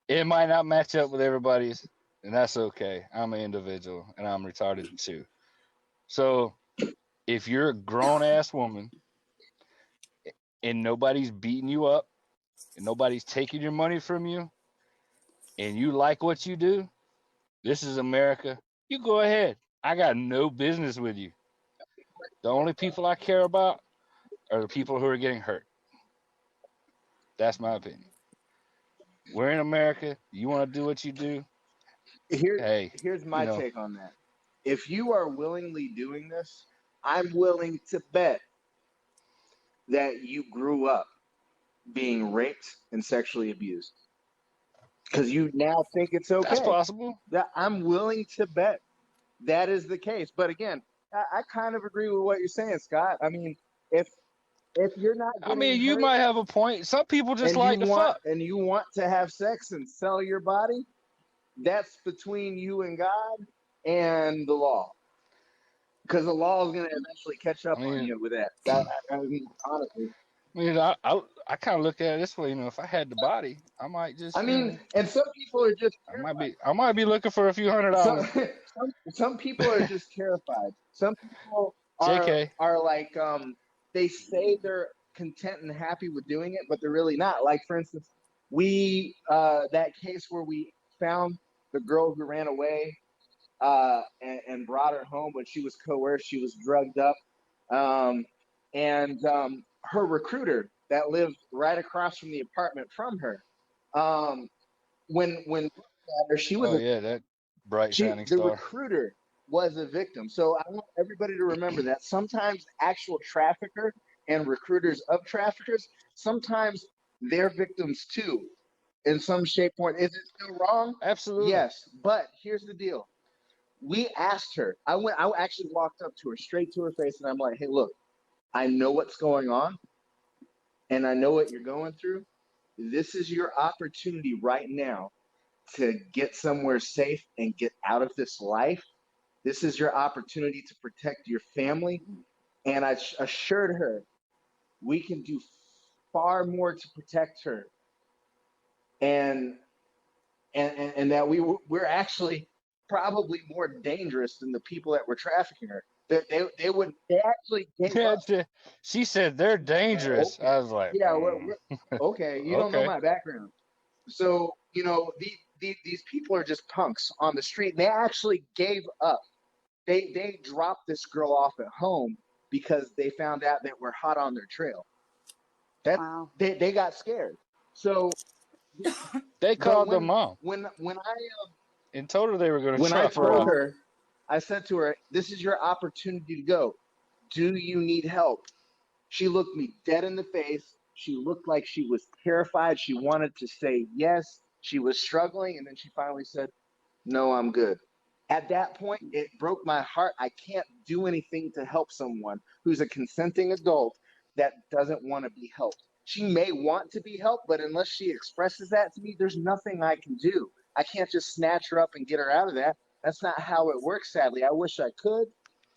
It might not match up with everybody's, and that's okay. I'm an individual, and I'm retarded too. So if you're a grown-ass woman and nobody's beating you up and nobody's taking your money from you and you like what you do, this is America, you go ahead. I got no business with you. The only people I care about are the people who are getting hurt. That's my opinion. We're in America. You want to do what you do? Here's my take on that. If you are willingly doing this, I'm willing to bet that you grew up being raped and sexually abused because you now think it's okay. That's possible. I'm willing to bet that is the case. But again, I kind of agree with what you're saying, Scott. I mean, if you're not, you might have a point. Some people just like to fuck, and you want to have sex and sell your body. That's between you and God and the law. Because the law is going to eventually catch up on you with that. I mean, honestly. I kind of look at it this way. If I had the body, I might just. And some people are just. I might be looking for a few $100. Some people are just terrified. Some people are like, they say they're content and happy with doing it, but they're really not. Like, for instance, that case where we found the girl who ran away and brought her home when she was coerced. She was drugged up. Um, and her recruiter that lived right across from the apartment from her. Um, when she was Oh yeah, that bright shining the star. recruiter was a victim. So I want everybody to remember that sometimes actual trafficker and recruiters of traffickers, sometimes they're victims too, in some shape or form. Is it still wrong? Absolutely. Yes, but here's the deal. We asked her. I actually walked up to her, straight to her face, and I'm like, "Hey, look, I know what's going on, and I know what you're going through. This is your opportunity right now to get somewhere safe and get out of this life. This is your opportunity to protect your family." And I assured her we can do far more to protect her, and and that we're actually probably more dangerous than the people that were trafficking her. They actually gave up. She said they're dangerous. Okay, I was like, yeah, okay. You don't know okay. my background, so you know these people are just punks on the street. And they actually gave up. They dropped this girl off at home because they found out that we're hot on their trail. That Wow. they got scared. So, They but called the mom when and told her they were going to I drop her told off. Wow. her, I said to her, "This is your opportunity to go. Do you need help?" She looked me dead in the face. She looked like she was terrified. She wanted to say yes. She was struggling, and then she finally said, "No, I'm good." At that point, it broke my heart. I can't do anything to help someone who's a consenting adult that doesn't want to be helped. She may want to be helped, but unless she expresses that to me, there's nothing I can do. I can't just snatch her up and get her out of that. That's not how it works, sadly. I wish I could,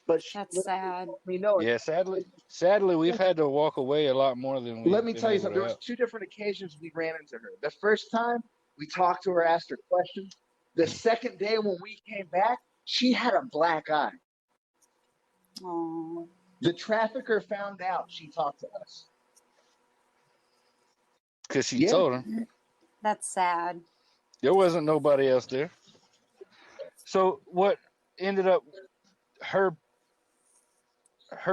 but she That's literally sad. told me no. Yeah, sadly, we've had to walk away a lot more than Let we've me been tell you able something. to There was help. two different occasions we ran into her. The first time we talked to her, asked her questions. The second day when we came back, she had a black eye. Oh, The trafficker found out she talked to us. Because she Yeah. told her that's sad. there wasn't nobody else there. So what ended up her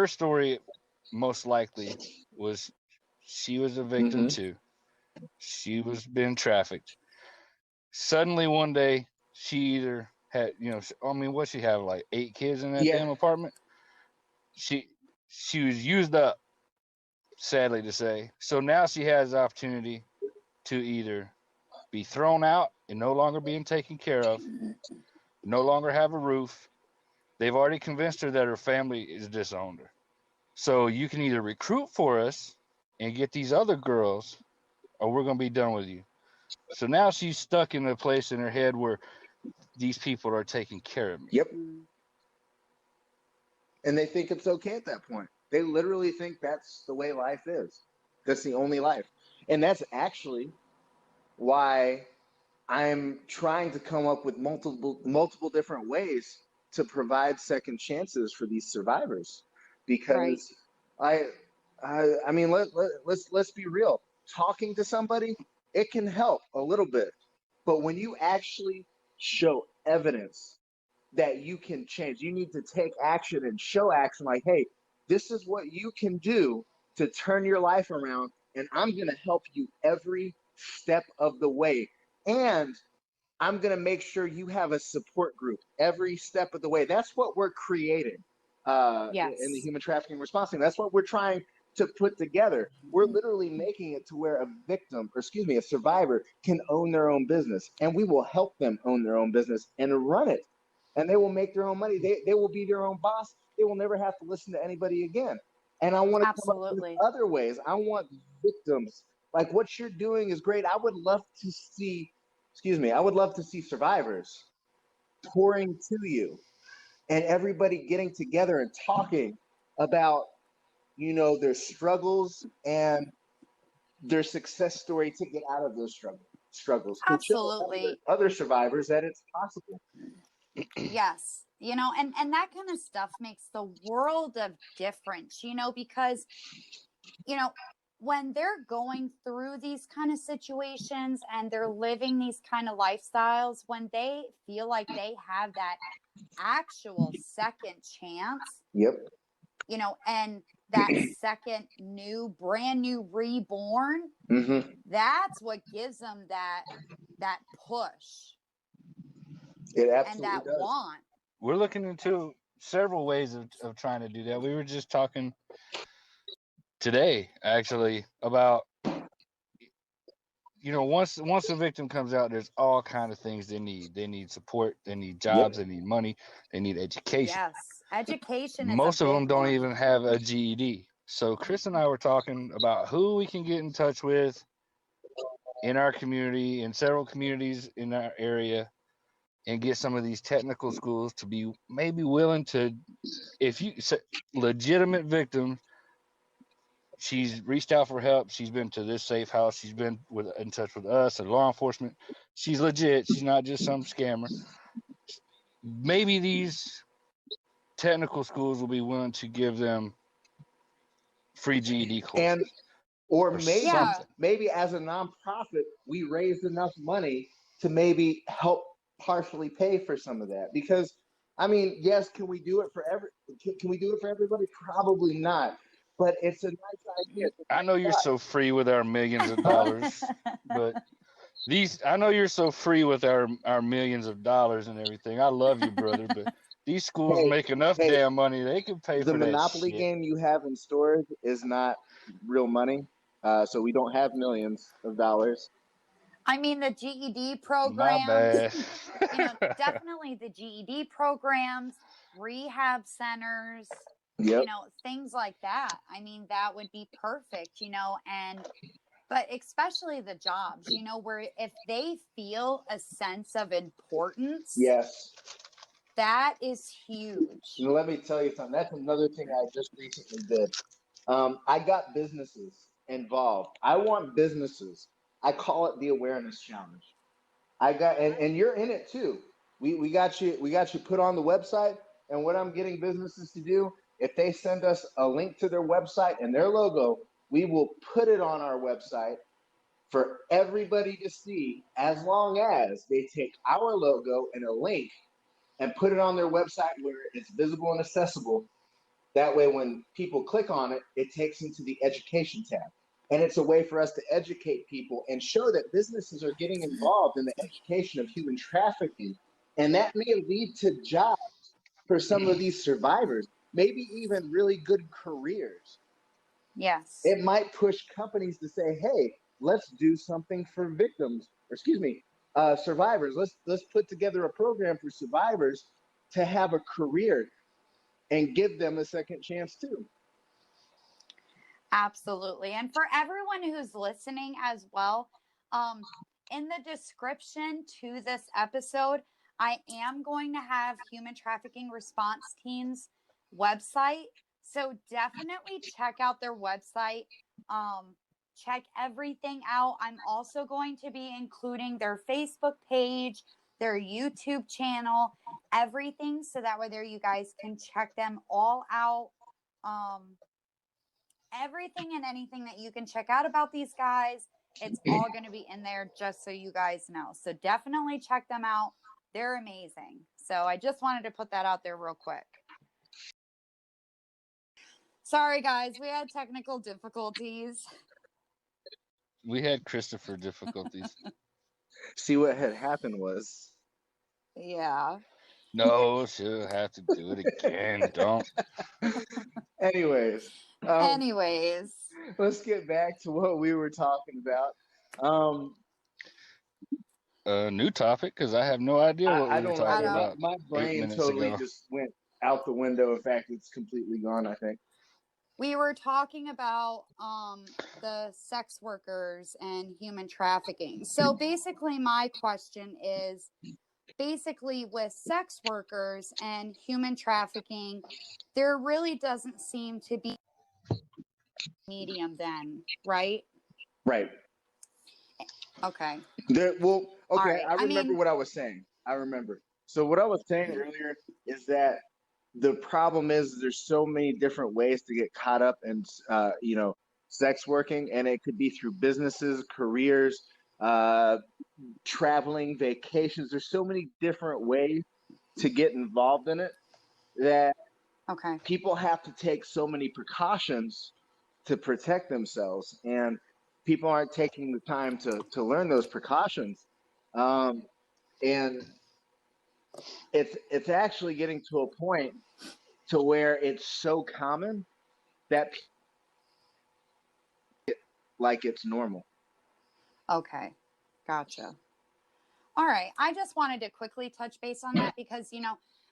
story most likely was she was a victim Mm-hmm. too. She was being trafficked. Suddenly one day she either had, I mean, what she have, like 8 kids in that Yeah. damn apartment. She she was used up, sadly to say. So now she has the opportunity to either be thrown out and no longer being taken care of, no longer have a roof. They've already convinced her that her family is disowned her. So you can either recruit for us and get these other girls, or we're going to be done with you. So now she's stuck in a place in her head where these people are taking care of me. Yep. Mm. And they think it's okay at that point. They literally think that's the way life is. That's the only life. And that's actually why I'm trying to come up with multiple different ways to provide second chances for these survivors, Right. because I I mean let's be real. Talking to somebody, it can help a little bit, but when you actually show evidence that you can change, you need to take action and show action. Like, hey, this is what you can do to turn your life around, and I'm going to help you every step of the way. And I'm going to make sure you have a support group every step of the way. That's what we're creating in the Yes. human trafficking response team. That's what we're trying to put together. We're literally making it to where a victim, or excuse me, a survivor can own their own business, and we will help them own their own business and run it. And they will make their own money. They will be their own boss. They will never have to listen to anybody again. And I want to come up with Absolutely. other ways. I want victims. Like what you're doing is great. I would love to see, excuse me, I would love to see survivors pouring to you and everybody getting together and talking about, their struggles and their success story to get out of those struggles to show Absolutely. other survivors that it's possible. Yes. And that kind of stuff makes the world of difference, because, you know, when they're going through these kind of situations and they're living these kind of lifestyles, when they feel like they have that actual second chance, Yep. you know, and that second brand new reborn, that's what gives them that push It and absolutely that does. want. We're looking into several ways of trying to do that. We were just talking today, actually, about, you know, once the victim comes out, there's all kind of things they need. They need support. They need jobs. They need money. They need education. Yes, education is a Most of them big don't one. even have a GED. So Chris and I were talking about who we can get in touch with in our community, in several communities in our area, and get some of these technical schools to be maybe willing to, if you legitimate victim, she's reached out for help, she's been to this safe house, she's been in touch with us and law enforcement, she's legit, she's not just some scammer. Maybe these technical schools will be willing to give them free GED courses. And or maybe something. maybe as a nonprofit, we raised enough money to maybe help partially pay for some of that. Because I mean, yes, can we do it for can we do it for everybody? Probably not. But it's a nice idea. I know you're so free with our millions of dollars, but I know you're so free with our millions of dollars and everything. I love you, brother, but these schools make enough damn money, they can pay the for that Monopoly shit. game you have in stores is not real money. So we don't have millions of dollars. I mean, the GED programs, My bad. you know, definitely the GED programs, rehab centers, Yep. you know, things like that. I mean, that would be perfect, you know, but especially the jobs, you know, where if they feel a sense of importance, yes, that is huge. You know, let me tell you something. That's another thing I just recently did. I got businesses involved. I want businesses. I call it the awareness challenge. I got, and you're in it too. We got you put on the website. And what I'm getting businesses to do, if they send us a link to their website and their logo, we will put it on our website for everybody to see, as long as they take our logo and a link and put it on their website where it's visible and accessible. That way, when people click on it, it takes them to the education tab. And it's a way for us to educate people and show that businesses are getting involved in the education of human trafficking. And that may lead to jobs for some of these survivors, maybe even really good careers. Yes. It might push companies to say, hey, let's do something for victims, or excuse me, survivors. Let's put together a program for survivors to have a career and give them a second chance too. Absolutely. And for everyone who's listening as well, in the description to this episode, I am going to have Human Trafficking Response Team's website. So definitely check out their website. Check everything out. I'm also going to be including their Facebook page, their YouTube channel, everything. So that way there you guys can check them all out. Everything and anything that you can check out about these guys, it's all going to be in there, just so you guys know. So definitely check them out. They're amazing. So I just wanted to put that out there real quick. Sorry, guys. We had technical difficulties. We had Christopher difficulties. See, what had happened was. Yeah. No, she'll have to do it again. Don't. Anyways. Let's get back to what we were talking about. New topic, because I have no idea what we were talking about. My brain totally just went out the window. In fact, it's completely gone, I think. We were talking about the sex workers and human trafficking. So basically, my question is, basically with sex workers and human trafficking, there really doesn't seem to be medium then, right? Right. Okay. Okay, right. I remember what I was saying. I remember. So what I was saying earlier is that the problem is there's so many different ways to get caught up and, sex working, and it could be through businesses, careers, traveling, vacations. There's so many different ways to get involved in it that Okay. people have to take so many precautions to protect themselves, and people aren't taking the time to learn those precautions. And it's actually getting to a point to where it's so common that like it's normal. Okay. Gotcha. All right. I just wanted to quickly touch base on that because,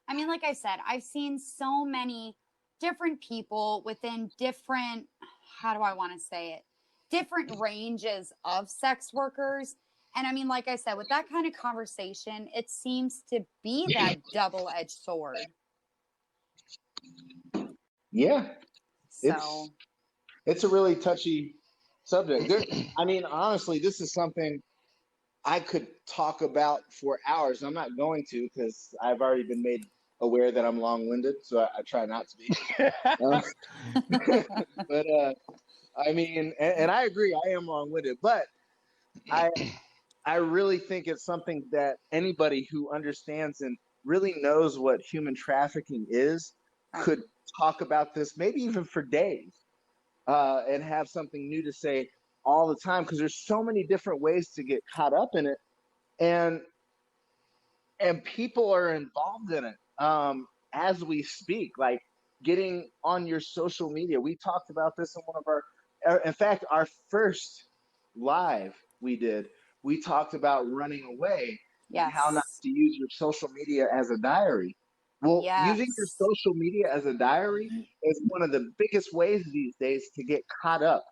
I mean, like I said, I've seen so many different people within different, how do I want to say it? Different ranges of sex workers. And I mean, like I said, with that kind of conversation, it seems to be that double-edged sword. Yeah, So, it's a really touchy subject. I mean, honestly, this is something I could talk about for hours. I'm not going to because I've already been made aware that I'm long-winded, so I try not to be. But I mean, and I agree, I am long-winded, but I really think it's something that anybody who understands and really knows what human trafficking is could talk about this, maybe even for days, and have something new to say all the time because there's so many different ways to get caught up in it, and people are involved in it as we speak, like getting on your social media. We talked about this in one of in fact, our first live we talked about running away and how not yes. to use your social media as a diary. Well, using your Yes. social media as a diary is one of the biggest ways these days to get caught up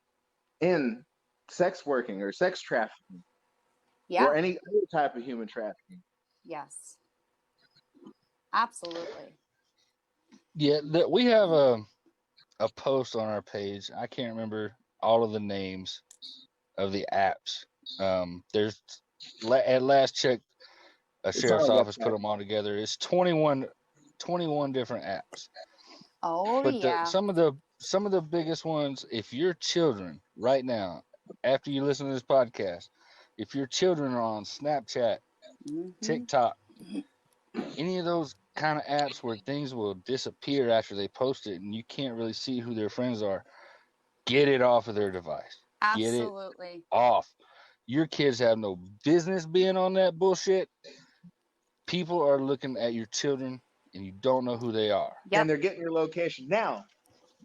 in sex working or sex trafficking Yeah. or any other type of human trafficking. Yes. Absolutely. Yeah, we have a post on our page. I can't remember all of the names of the apps. There's at last check, a It's on sheriff's our office put website. them all together. It's 21 different apps. Oh, But yeah. some of the biggest ones, if your children right now, after you listen to this podcast, if your children are on Snapchat, TikTok, any of those kind of apps where things will disappear after they post it and you can't really see who their friends are, get it off of their device. Get it Absolutely. off. Your kids have no business being on that bullshit. People are looking at your children and you don't know who they are. Yep. And they're getting your location. Now,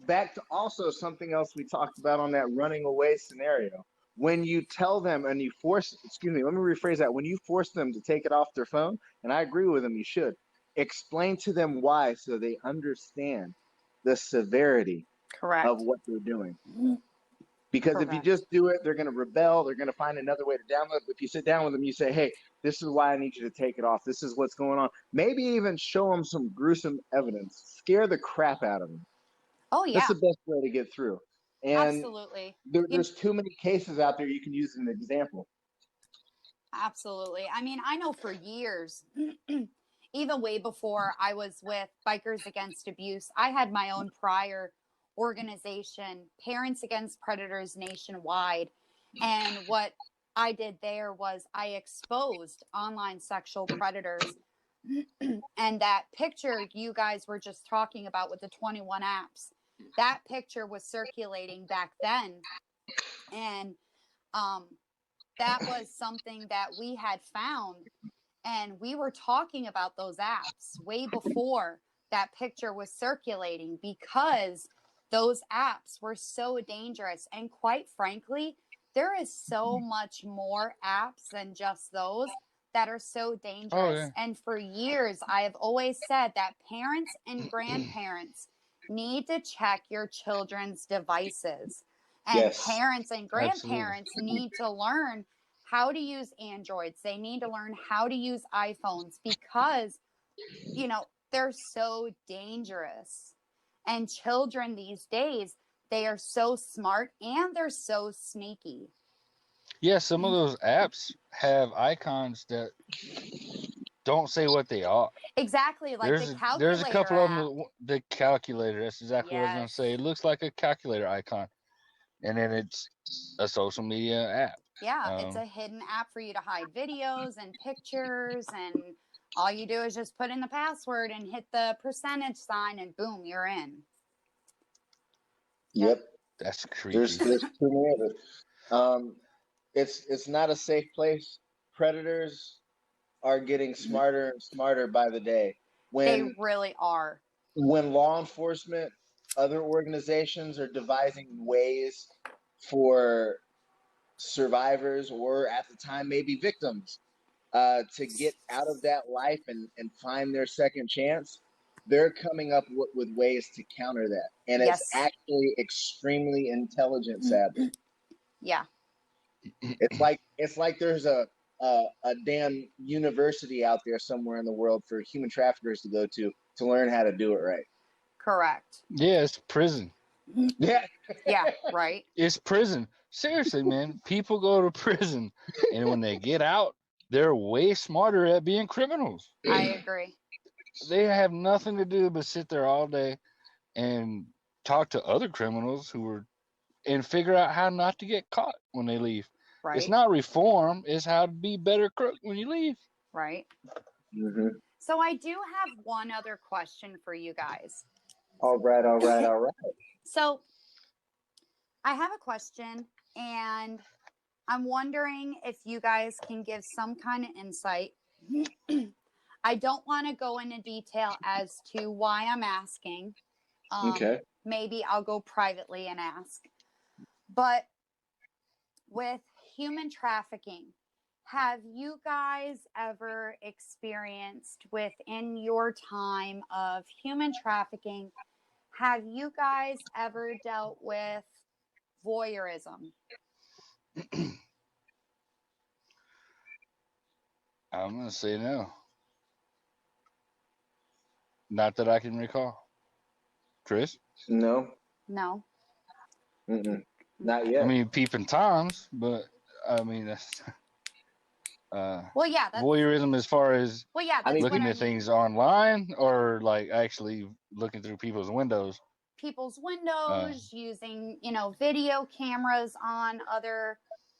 back to also something else we talked about on that running away scenario. When you tell them and you force, excuse me, let me rephrase that. When you force them to take it off their phone, and I agree with them, you should explain to them why so they understand the severity Correct. of what they're doing. Because Correct. if you just do it, they're going to rebel. They're going to find another way to download. If you sit down with them, you say, hey, this is why I need you to take it off. This is what's going on. Maybe even show them some gruesome evidence. Scare the crap out of them. Oh, yeah. That's the best way to get through. And absolutely. there's too many cases out there you can use as an example. Absolutely. I mean, I know for years, even way before I was with Bikers Against Abuse, I had my own prior organization, Parents Against Predators Nationwide. And what I did there was I exposed online sexual predators. And that picture you guys were just talking about with the 21 apps, that picture was circulating back then. And that was something that we had found. And we were talking about those apps way before that picture was circulating because those apps were so dangerous. And quite frankly, there is so much more apps than just those that are so dangerous. Oh, yeah. And for years, I have always said that parents and grandparents need to check your children's devices. And Yes. parents and grandparents need to learn how to use Androids. They need to learn how to use iPhones because, they're so dangerous. And children these days, they are so smart and they're so sneaky. Yeah, some of those apps have icons that don't say what they are. Exactly, like the calculator. There's a couple app. of them. The calculator. That's exactly what I was going to say. It looks like a calculator icon. and then it's a social media app. Yeah, it's a hidden app for you to hide videos and pictures, and all you do is just put in the password and hit the percentage sign, and boom, you're in. Yep. That's creepy. There's too many of it. It's not a safe place. Predators are getting smarter and smarter by the day. They really are. When law enforcement, other organizations are devising ways for survivors, or at the time maybe victims, to get out of that life and find their second chance, they're coming up with ways to counter that. And it's Yes. actually extremely intelligent, sadly. Yeah. It's like there's a damn university out there somewhere in the world for human traffickers to go to learn how to do it right. Correct. Yeah, it's prison. Yeah. Yeah, right. It's prison. Seriously, man. People go to prison, and when they get out, they're way smarter at being criminals. I agree. They have nothing to do but sit there all day and talk to other criminals and figure out how not to get caught when they leave. Right. It's not reform, it's how to be better crook when you leave. Right. Mm-hmm. So I do have one other question for you guys. All right. So I have a question, and I'm wondering if you guys can give some kind of insight. I don't want to go into detail as to why I'm asking. Okay. Maybe I'll go privately and ask. But with human trafficking, have you guys ever experienced within your time of human trafficking, have you guys ever dealt with voyeurism? I'm going to say no. Not that I can recall. Chris? No. No. Mm-mm. Not yet. I mean, peeping Toms, but I mean, that's. Well, yeah. That's, voyeurism as far as well, yeah, that's looking at things online, or like actually looking through people's windows. People's windows, using, video cameras on other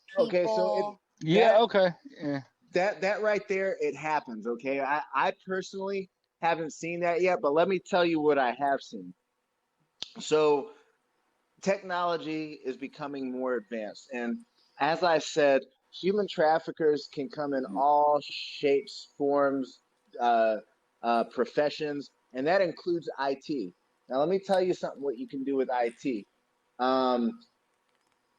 people. Okay, so okay. Yeah. That right there, it happens. Okay, I personally haven't seen that yet, but let me tell you what I have seen. So technology is becoming more advanced, and as I said, human traffickers can come in all shapes, forms, professions, and that includes IT. Now, let me tell you something. What you can do with IT.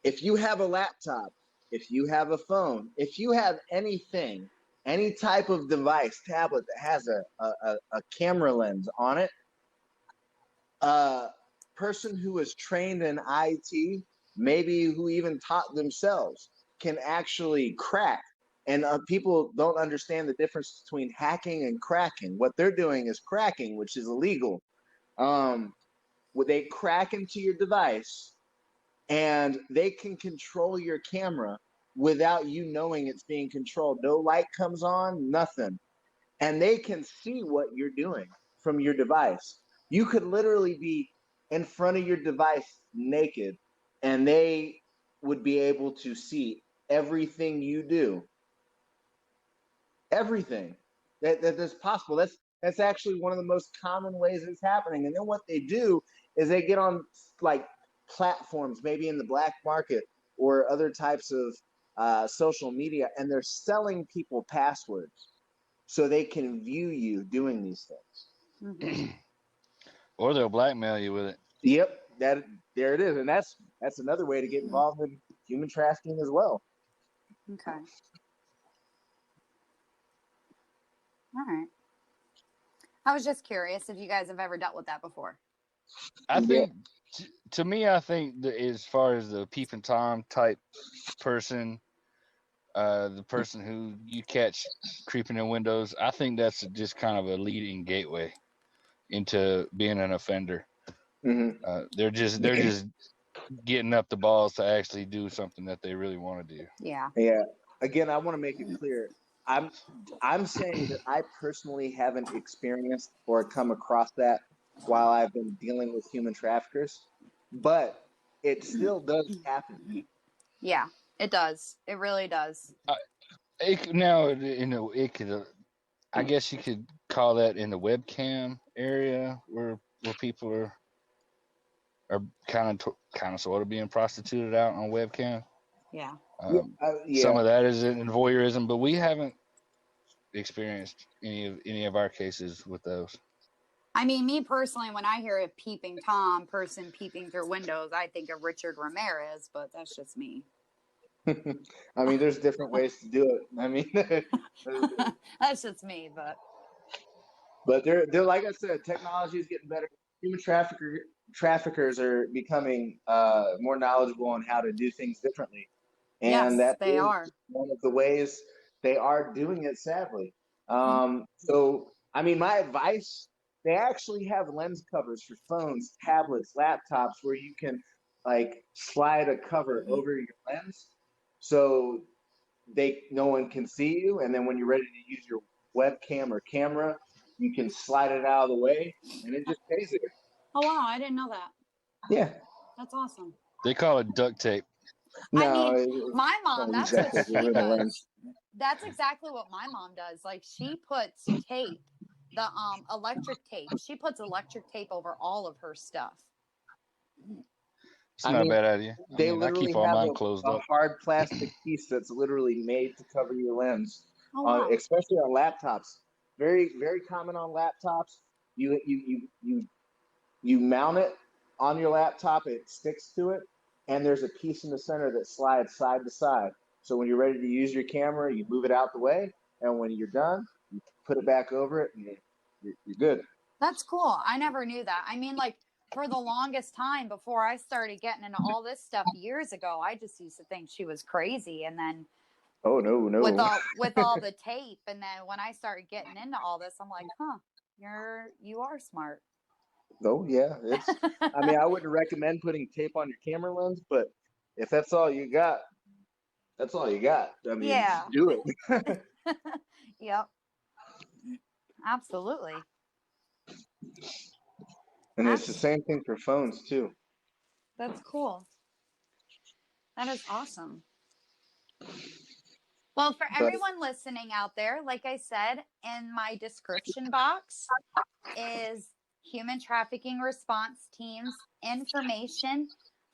If you have a laptop, if you have a phone, if you have anything, any type of device, tablet that has a camera lens on it, a person who is trained in IT, maybe who even taught themselves, can actually crack. And people don't understand the difference between hacking and cracking. What they're doing is cracking, which is illegal. They crack into your device, and they can control your camera without you knowing it's being controlled. No light comes on, nothing. And they can see what you're doing from your device. You could literally be in front of your device naked, and they would be able to see everything you do. Everything that's possible. That's actually one of the most common ways it's happening. And then what they do is they get on like platforms, maybe in the black market or other types of social media, and they're selling people passwords so they can view you doing these things. Mm-hmm. Or they'll blackmail you with it. Yep, there it is, and that's another way to get involved in human trafficking as well. Okay. All right. I was just curious if you guys have ever dealt with that before. I think, to me, I think that as far as the peeping Tom type person, the person who you catch creeping in windows, I think that's just kind of a leading gateway into being an offender. Mm-hmm. They're just getting up the balls to actually do something that they really want to do. Yeah. Yeah. Again, I want to make it clear. I'm saying that I personally haven't experienced or come across that while I've been dealing with human traffickers, but it still does happen. Yeah, it does. It really does. Now, it could. I guess you could call that in the webcam area where people are kind of sort of being prostituted out on webcam. Yeah. Some Yeah. of that is in voyeurism, but we haven't experienced any of our cases with those. I mean, me personally, when I hear a peeping Tom person peeping through windows, I think of Richard Ramirez, but that's just me. I mean, there's different ways to do it. I mean, That's just me, but they're like I said, technology is getting better. Human traffickers are becoming more knowledgeable on how to do things differently, and yes, that they is are. one of the ways they are doing it. Sadly, so I mean, my advice: they actually have lens covers for phones, tablets, laptops, where you can like slide a cover over your lens, so no one can see you, and then when you're ready to use your webcam or camera, you can slide it out of the way, and it just stays there. Oh, wow. I didn't know that. Yeah. That's awesome. They call it duct tape. I No, mean, my mom, don't use that's that what as she a does. lens. That's exactly what my mom does. Like, she puts tape, the electric tape. She puts electric tape over all of her stuff. It's I not a mean, bad idea. they I literally keep all have mine closed a up. hard plastic piece that's literally made to cover your lens, Oh, wow. especially on laptops. Very, very common on laptops. You mount it on your laptop, it sticks to it, and there's a piece in the center that slides side to side. So when you're ready to use your camera, you move it out the way, and when you're done, you put it back over it, and you're good. That's cool. I never knew that. I mean, like, for the longest time before I started getting into all this stuff years ago, I just used to think she was crazy. And then Oh no, with no. all the tape, and then when I started getting into all this, I'm like, huh, you are smart. Oh yeah, it's. I mean, I wouldn't recommend putting tape on your camera lens, but if that's all you got, that's all you got. I mean, Yeah. do it. Yep. Absolutely. And it's the Abs- same thing for phones too. that's cool. That is awesome. Well, for But everyone listening out there, like I said, in my description box is human trafficking response team's information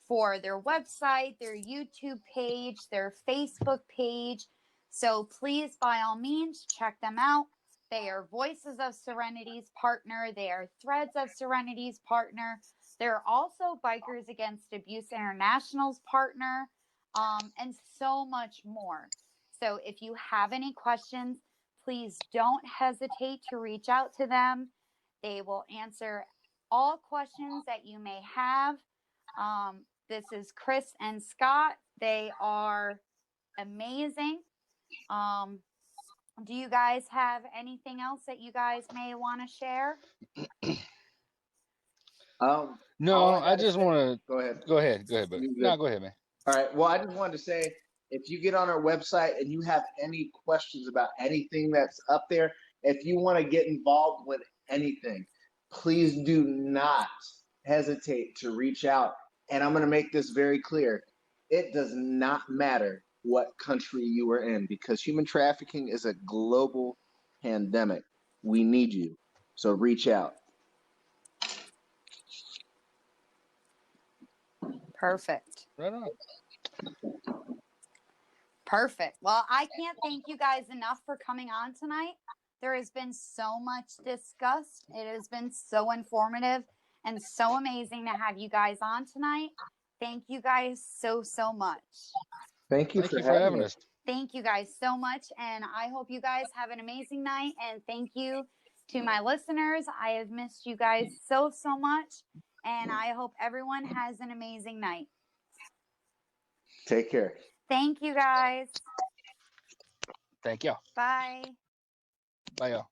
for their website, their YouTube page, their Facebook page. So please, by all means, check them out. They are Voices of Serenity's partner. They are Threads of Serenity's partner. They're also Bikers Against Abuse International's partner, and so much more. So if you have any questions, please don't hesitate to reach out to them. They will answer all questions that you may have. This is Chris and Scott. They are amazing. Do you guys have anything else that you guys may want to share? No, all I I gotta just say, want to go ahead. go ahead, but You no, good. go ahead, man. All right. Well, I just wanted to say, if you get on our website and you have any questions about anything that's up there, if you want to get involved with anything, please do not hesitate to reach out. And I'm going to make this very clear. It does not matter what country you are in, because human trafficking is a global pandemic. We need you. So reach out. Perfect. Right on. Perfect. Well, I can't thank you guys enough for coming on tonight. There has been so much discussed. It has been so informative and so amazing to have you guys on tonight. Thank you guys so, so much. Thank you Thank for you for having us. Thank you guys so much. And I hope you guys have an amazing night. And thank you to my listeners. I have missed you guys so, so much. And I hope everyone has an amazing night. Take care. Thank you guys. Thank y'all. Bye. Bye, y'all.